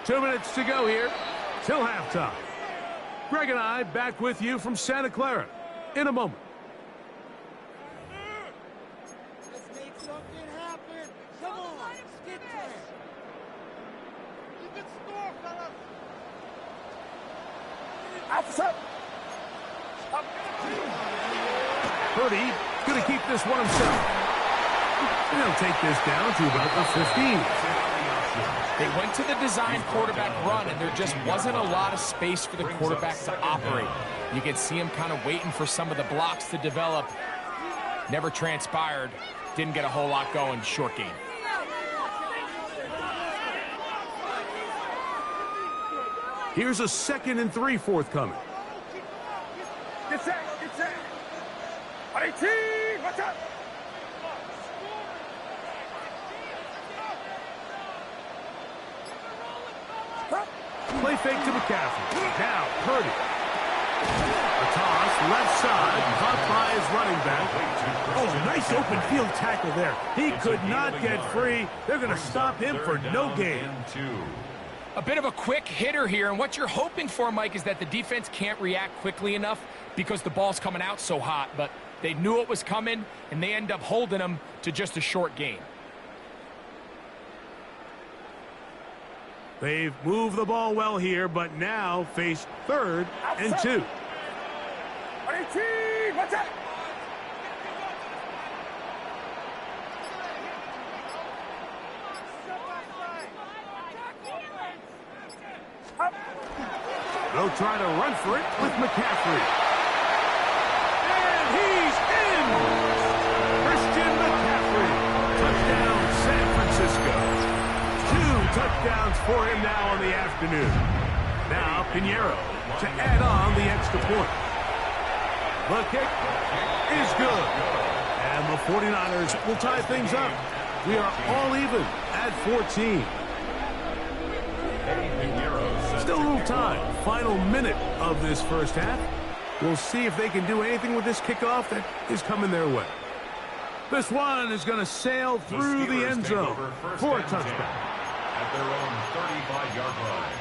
Two minutes to go here till halftime. Greg and I back with you from Santa Clara in a moment. Let's make something happen. Come on, let's get to it. You can score, fellas. Purdy going to keep this one himself. And he'll take this down to about the 15. They went to the design quarterback run, and there just wasn't a lot of space for the quarterback to operate. You could see him kind of waiting for some of the blocks to develop. Never transpired. Didn't get a whole lot going. Short game. Here's a 2nd and 3 forthcoming. Get set, get set. 18, watch out. Play fake to McCaffrey. Now, Purdy. A toss, left side, caught by his running back. Oh, nice open field tackle there. He could not get free. They're going to stop him for no gain. A bit of a quick hitter here, and what you're hoping for, Mike, is that the defense can't react quickly enough because the ball's coming out so hot, but they knew it was coming, and they end up holding them to just a short gain. They've moved the ball well here, but now face 3rd and 2. 18, watch out. They'll try to run for it with McCaffrey. And he's in! Christian McCaffrey. Touchdown, San Francisco. 2 touchdowns for him now on the afternoon. Now Pinheiro to add on the extra point. The kick is good. And the 49ers will tie things up. We are all even at 14. Still a little time. Final minute of this first half. We'll see if they can do anything with this kickoff that is coming their way. This one is going to sail through the end zone for a touchdown. At their own 35-yard line.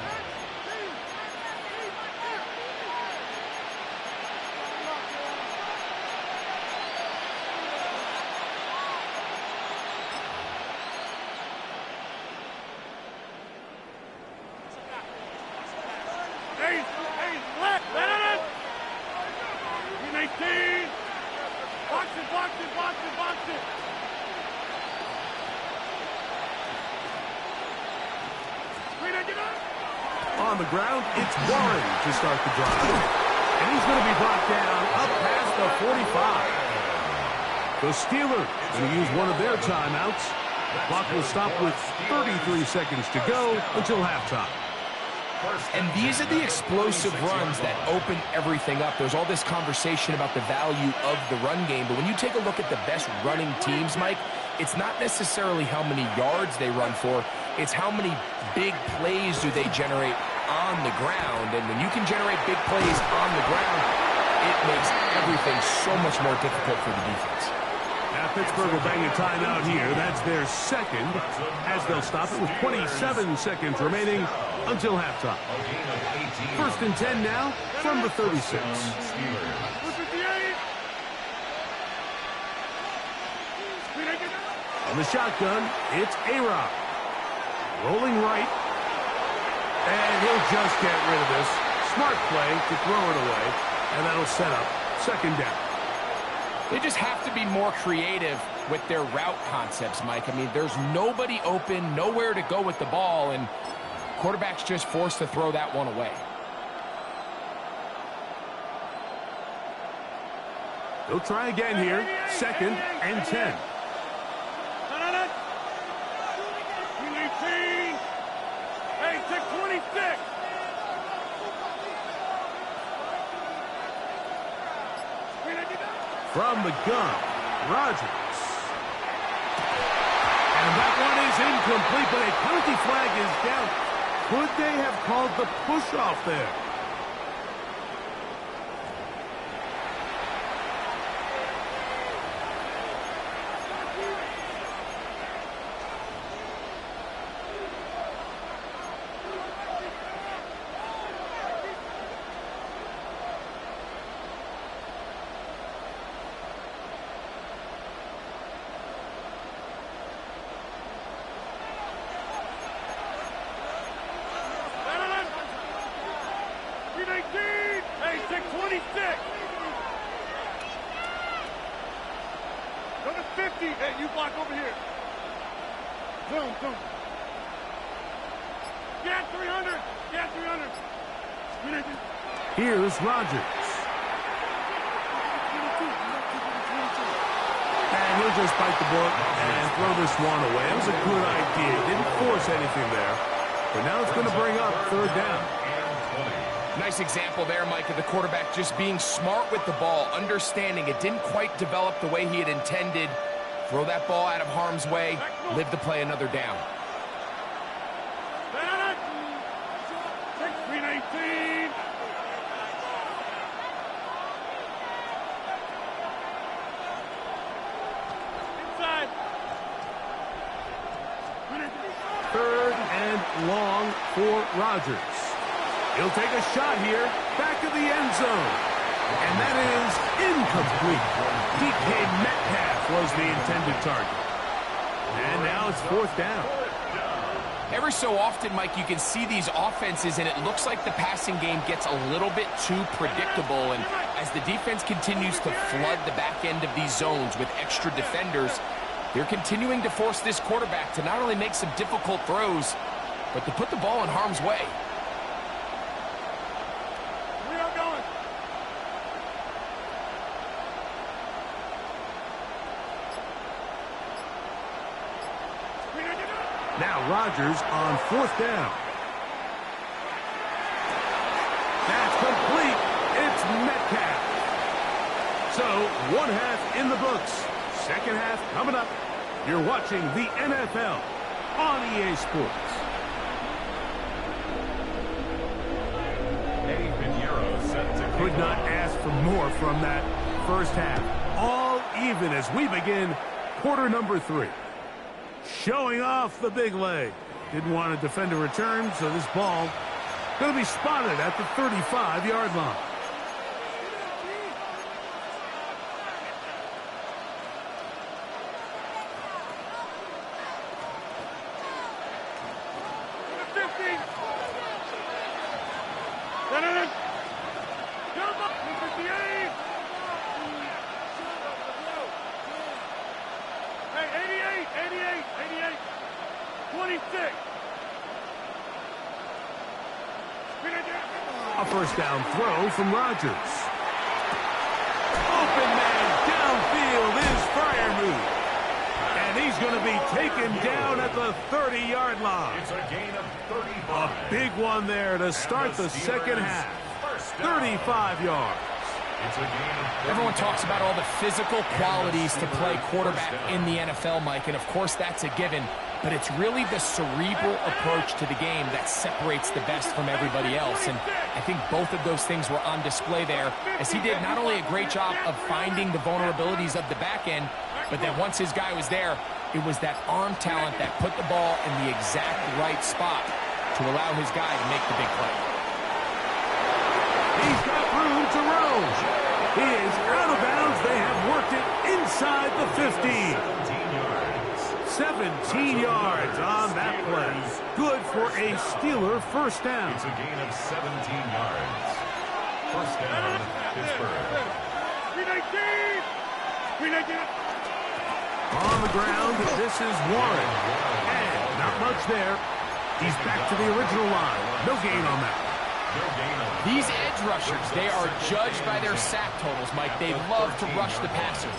On the ground, it's Warren to start the drive. And he's going to be brought down up past the 45. The Steelers going to use one of their timeouts. The clock will stop with 33 seconds to go until halftime. And these are the explosive runs that open everything up. There's all this conversation about the value of the run game, but when you take a look at the best running teams, Mike, it's not necessarily how many yards they run for, it's how many big plays do they generate on the ground. And when you can generate big plays on the ground, it makes everything so much more difficult for the defense. Now Pittsburgh will bang a timeout here. That's their second, as they'll stop it with 27 seconds remaining until halftime. First and 10 now from the 36. On the shotgun, it's A-Rod. Rolling right. And he'll just get rid of this. Smart play to throw it away. And that'll set up second down. They just have to be more creative with their route concepts, Mike. I mean, there's nobody open, nowhere to go with the ball, and quarterback's just forced to throw that one away. They'll try again here. Second and 10. Hey, take 26. From the gun, Rodgers. And that one is incomplete, but a penalty flag is down. Could they have called the push-off there? Hey, take 26. Go to 50. Hey, you block over here. Zoom. Get 300. Get 300. Here's Rodgers. And he'll just bite the bullet and throw this one away. It was a good idea. Didn't force anything there. But now it's going to bring up third down. Nice example there, Mike, of the quarterback just being smart with the ball, understanding it didn't quite develop the way he had intended. Throw that ball out of harm's way, live to play another down. Take 319. Inside. Third and long for Rodgers. He'll take a shot here, back of the end zone. And that is incomplete. DK Metcalf was the intended target. And now it's fourth down. Every so often, Mike, you can see these offenses, and it looks like the passing game gets a little bit too predictable. And as the defense continues to flood the back end of these zones with extra defenders, they're continuing to force this quarterback to not only make some difficult throws, but to put the ball in harm's way. Now Rodgers on fourth down. That's complete. It's Metcalf. So one half in the books. Second half coming up. You're watching the NFL on EA Sports. Could not ask for more from that first half. All even as we begin quarter number 3. Showing off the big leg. Didn't want to defend a return, so this ball going to be spotted at the 35-yard line. A first down throw from Rodgers. Open man downfield is Freiermuth. And he's going to be taken down at the 30-yard line. It's a gain of 35. A big one there to start the second half. 35 yards. It's a gain of Everyone talks about all the physical qualities to play quarterback in the NFL, Mike, and of course that's a given. But it's really the cerebral approach to the game that separates the best from everybody else. And I think both of those things were on display there, as he did not only a great job of finding the vulnerabilities of the back end, but then once his guy was there, it was that arm talent that put the ball in the exact right spot to allow his guy to make the big play. He's got room to roam. He is out of bounds. They have worked it inside the 15. 17 yards on that play. Good for a Steeler first down. It's a gain of 17 yards. First down, Pittsburgh. On the ground, this is Warren. And not much there. He's back to the original line. No gain on that. These edge rushers, they are judged by their sack totals, Mike. They love to rush the passer.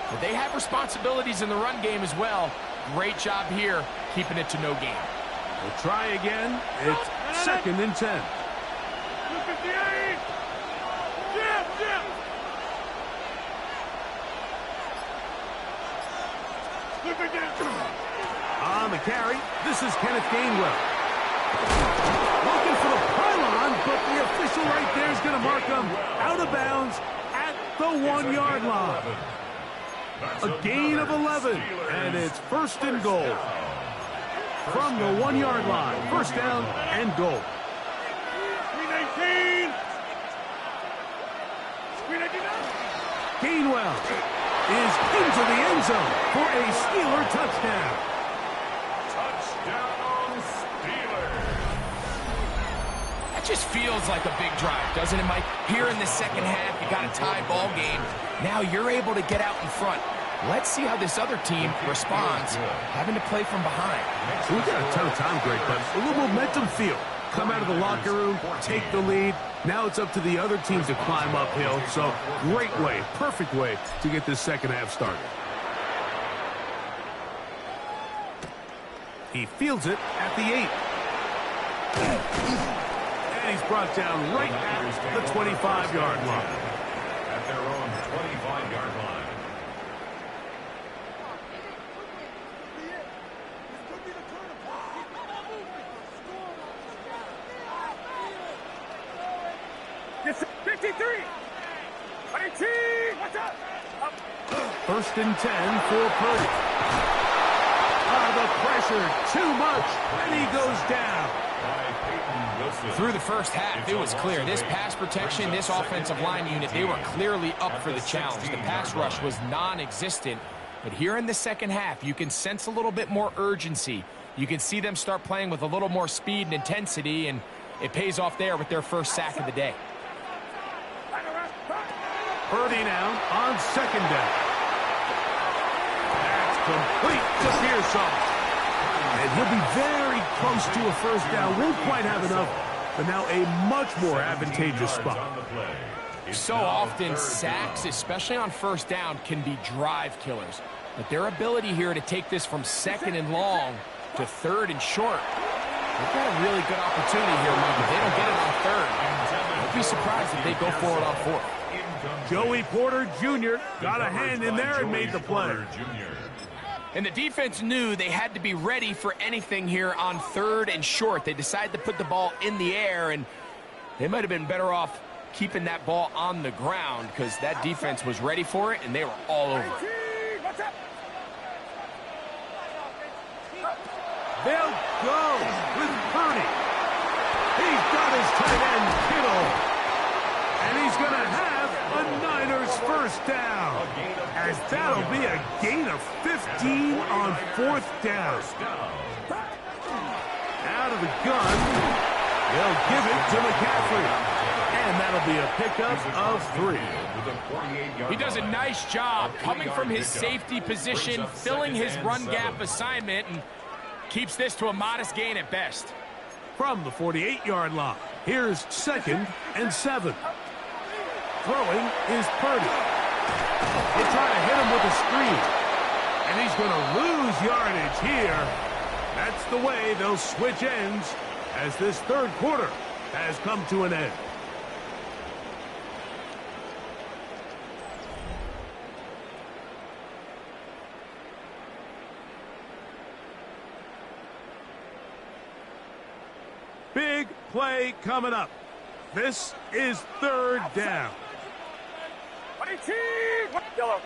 But they have responsibilities in the run game as well. Great job here, keeping it to no gain. We'll try again. It's second and 10. On the carry, this is Kenneth Gainwell. Looking for the pylon, but the official right there is going to mark him out of bounds at the 1-yard line. A gain of 11, and it's first and goal. From the 1-yard line, first down and goal. Gainwell is into the end zone for a Steeler touchdown. Touchdown, Steelers. That just feels like a big drive, doesn't it, Mike? Here in the second half, you got a tie ball game. Now you're able to get out in front. Let's see how this other team responds, having to play from behind. We've got a ton of time, Greg, but a little momentum feel. Come out of the locker room, take the lead. Now it's up to the other team to climb uphill. So great way, perfect way to get this second half started. He fields it at the 8. And he's brought down right at the 25-yard line. At their own 25-yard line. First and 10 for Purdy. The pressure, too much, and he goes down. Through the first half, it was clear. This pass protection, this offensive line unit, they were clearly up for the challenge. The pass rush was non-existent. But here in the second half, you can sense a little bit more urgency. You can see them start playing with a little more speed and intensity, and it pays off there with their first sack of the day. Purdy now on second down. That's complete to Pearson. And he'll be very close to a first down. Won't quite have enough, but now a much more advantageous spot. So often, sacks, especially on first down, can be drive killers. But their ability here to take this from second and long to third and short, they've got a really good opportunity here, Mike. If they don't get it on third, don't be surprised if they go for it on fourth. Joey Porter Jr. got a hand in there and made the play. And the defense knew they had to be ready for anything here on third and short. They decided to put the ball in the air, and they might have been better off keeping that ball on the ground because that defense was ready for it, and they were all over it. They'll go with Purdy. He's got his tight end, Kittle. And he's going to have a Niners first down. As that'll be a gain of 15 on fourth down. Out of the gun. They'll give it to McCaffrey. And that'll be a pickup of 3. He does a nice job coming from his safety position, filling his run gap assignment, and keeps this to a modest gain at best. From the 48-yard line, here's 2nd and 7. Throwing is Purdy. They try to hit him with a screen. And he's going to lose yardage here. That's the way they'll switch ends as this third quarter has come to an end. Big play coming up. This is 3rd down. Yellow.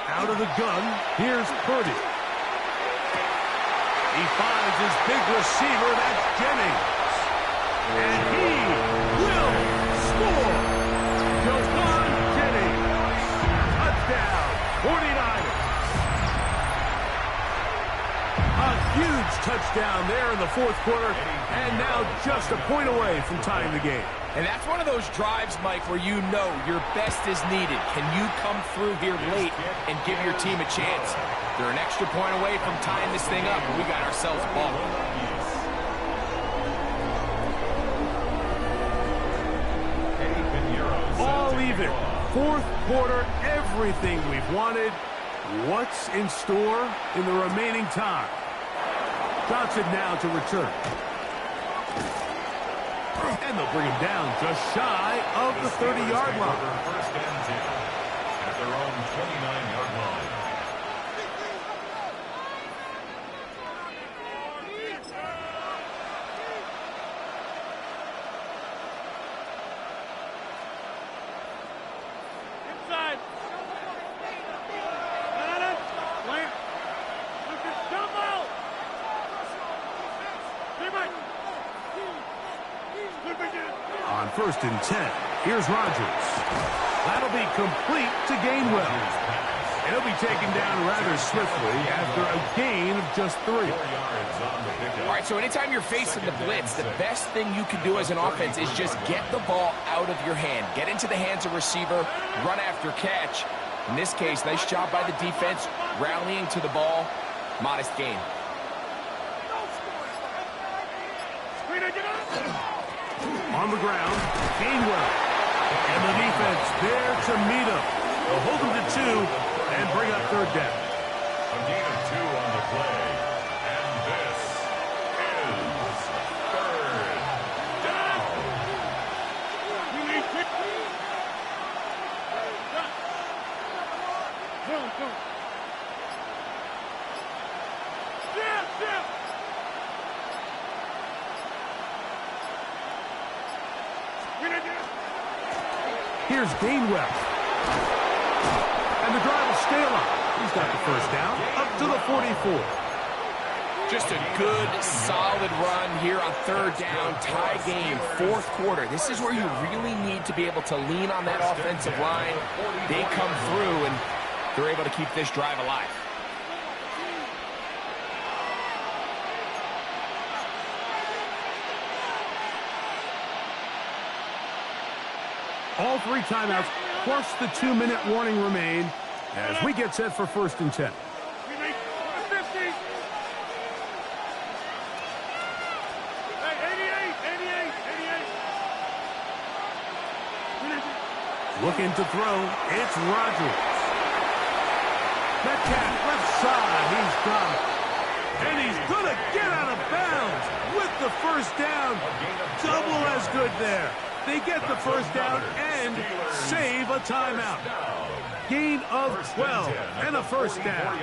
Out of the gun, here's Purdy. He finds his big receiver, that's Jennings. And he will score. Jovan Jennings. Touchdown, 49ers. A huge touchdown there in the fourth quarter, and now just a point away from tying the game. And that's one of those drives, Mike, where you know your best is needed. Can you come through here late and give your team a chance? They're an extra point away from tying this thing up, and we got ourselves a ball. All even. Fourth quarter, everything we've wanted. What's in store in the remaining time? Johnson now to return. And they'll bring him down just shy of the 30-yard line. First and 10 at their own 29-yard line. Inside. Got it. Clear. Lucas, jump out. Stay back. On 1st and 10, here's Rodgers. That'll be complete to Gainwell. And he'll be taken down rather swiftly after a gain of just 3. All right, so anytime you're facing the blitz, the best thing you can do as an offense is just get the ball out of your hand. Get into the hands of receiver, run after catch. In this case, nice job by the defense, rallying to the ball. Modest gain. On the ground, Gainwell. And the defense there to meet him. They'll hold him to 2 and bring up 3rd down. A gain of 2 on the play. And this is 3rd down. Here's Gainwell. And the drive will stay alive. He's got the first down up to the 44. Just a good, solid run here on 3rd down, tie game, 4th quarter. This is where you really need to be able to lean on that offensive line. They come through, and they're able to keep this drive alive. All 3 timeouts plus the 2-minute warning remain as we get set for 1st and 10. Looking to throw, it's Rodgers. Metcalf left side, he's got it. And he's going to get out of bounds with the first down. Double as good there. They get the first down and save a timeout. Gain of 12 and a first down.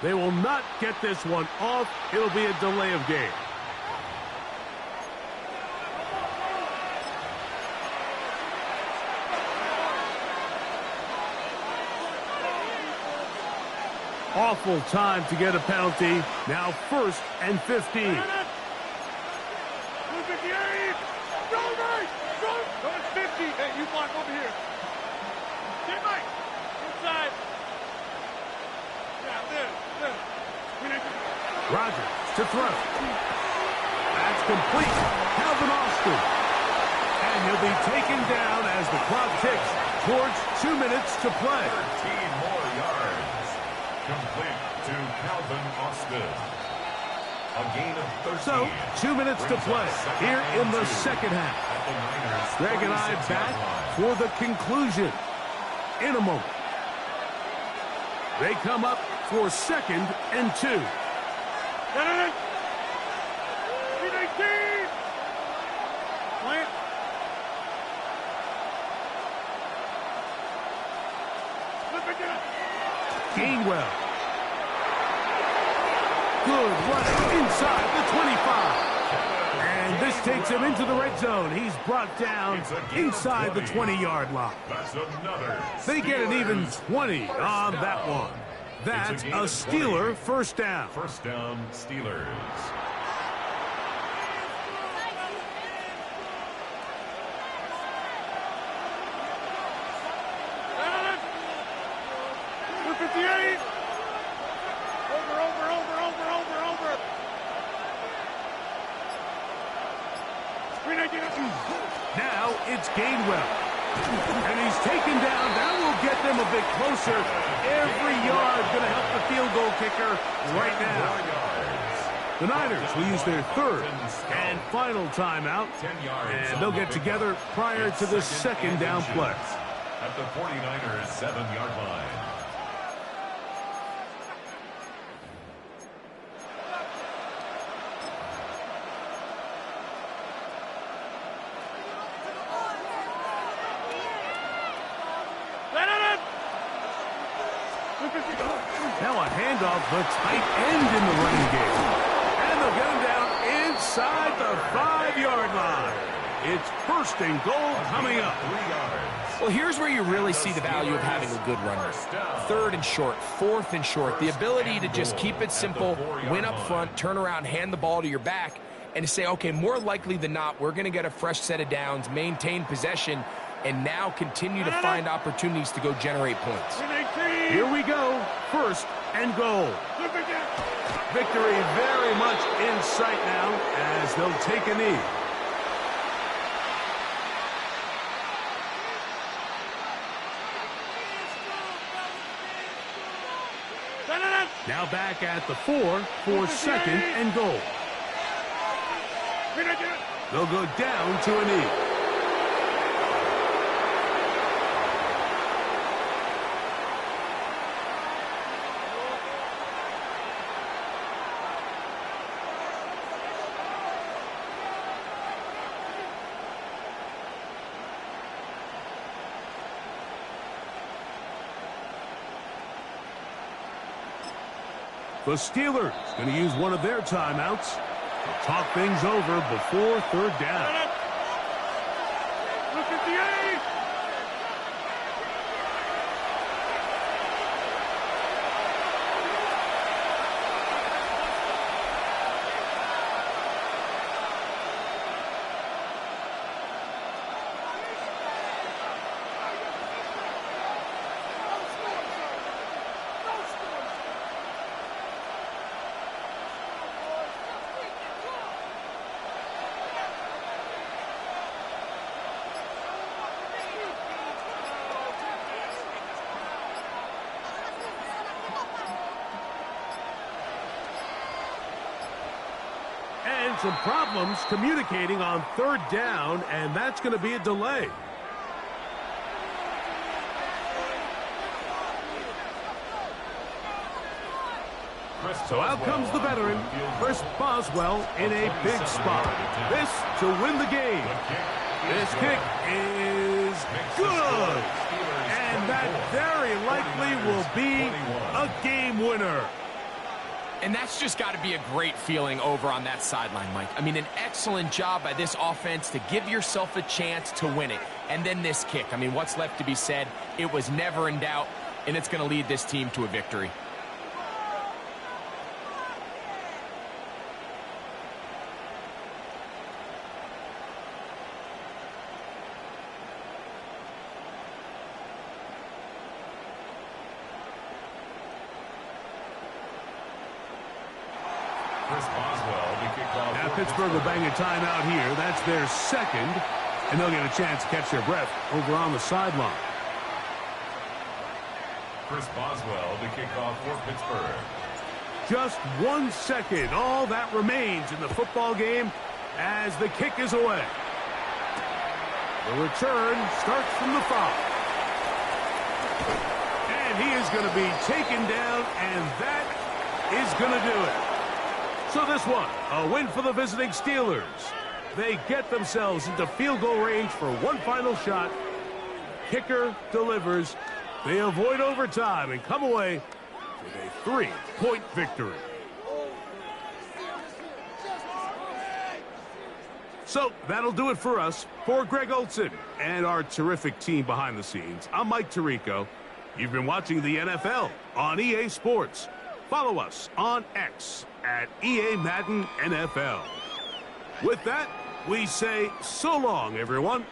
They will not get this one off. It'll be a delay of game. Awful time to get a penalty. Now 1st and 15. Hey, you block over here. Get Mike. Inside. Yeah, there. Rogers to throw. That's complete. Calvin Austin. And he'll be taken down as the clock ticks towards 2 minutes to play. 13 more yards. Complete to Calvin Austin. A gain of 13. So, 2 minutes to play here in the second half. Greg and I back for the conclusion in a moment. They come up for 2nd and 2. Plant. Gainwell. Good run inside the 25. And this takes him into the red zone. He's brought down inside the 20-yard line. They get an even 20 on that one. That's a Steeler first down. First down, Steelers. Now it's Gainwell. And he's taken down. That will get them a bit closer. Every yard going to help the field goal kicker right now. The Niners will use their 3rd and final timeout. And they'll get together prior to the 2nd down play. At the 49ers 7-yard line. Now a handoff, the tight end in the running game. And they'll get him down inside the 5-yard line. It's 1st and goal coming up. Well, here's where you really see the value of having a good runner. 3rd and short, 4th and short. The ability to just keep it simple, win up front, turn around, hand the ball to your back, and to say, okay, more likely than not, we're going to get a fresh set of downs, maintain possession, and now continue to find opportunities to go generate points. Here we go. 1st and goal. Victory very much in sight now as they'll take a knee. Now back at the 4 for 2nd and goal. They'll go down to a knee. The Steelers going to use one of their timeouts to talk things over before 3rd down. Look at the 8. And some problems communicating on 3rd down, and that's going to be a delay. So out comes the veteran, Chris Boswell, in a big spot. This to win the game. This kick is good. And that very likely will be a game winner. And that's just got to be a great feeling over on that sideline, Mike. I mean, an excellent job by this offense to give yourself a chance to win it. And then this kick. I mean, what's left to be said? It was never in doubt, and it's going to lead this team to a victory. Now Pittsburgh will bang a timeout here. That's their second, and they'll get a chance to catch their breath over on the sideline. Chris Boswell to kick off for Pittsburgh. Just 1 second, all that remains in the football game as the kick is away. The return starts from the 5. And he is going to be taken down, and that is going to do it. So this one, a win for the visiting Steelers. They get themselves into field goal range for one final shot. Kicker delivers. They avoid overtime and come away with a 3-point victory. So that'll do it for us. For Greg Olson and our terrific team behind the scenes, I'm Mike Tirico. You've been watching the NFL on EA Sports. Follow us on X at EA Madden NFL. With that, we say so long, everyone.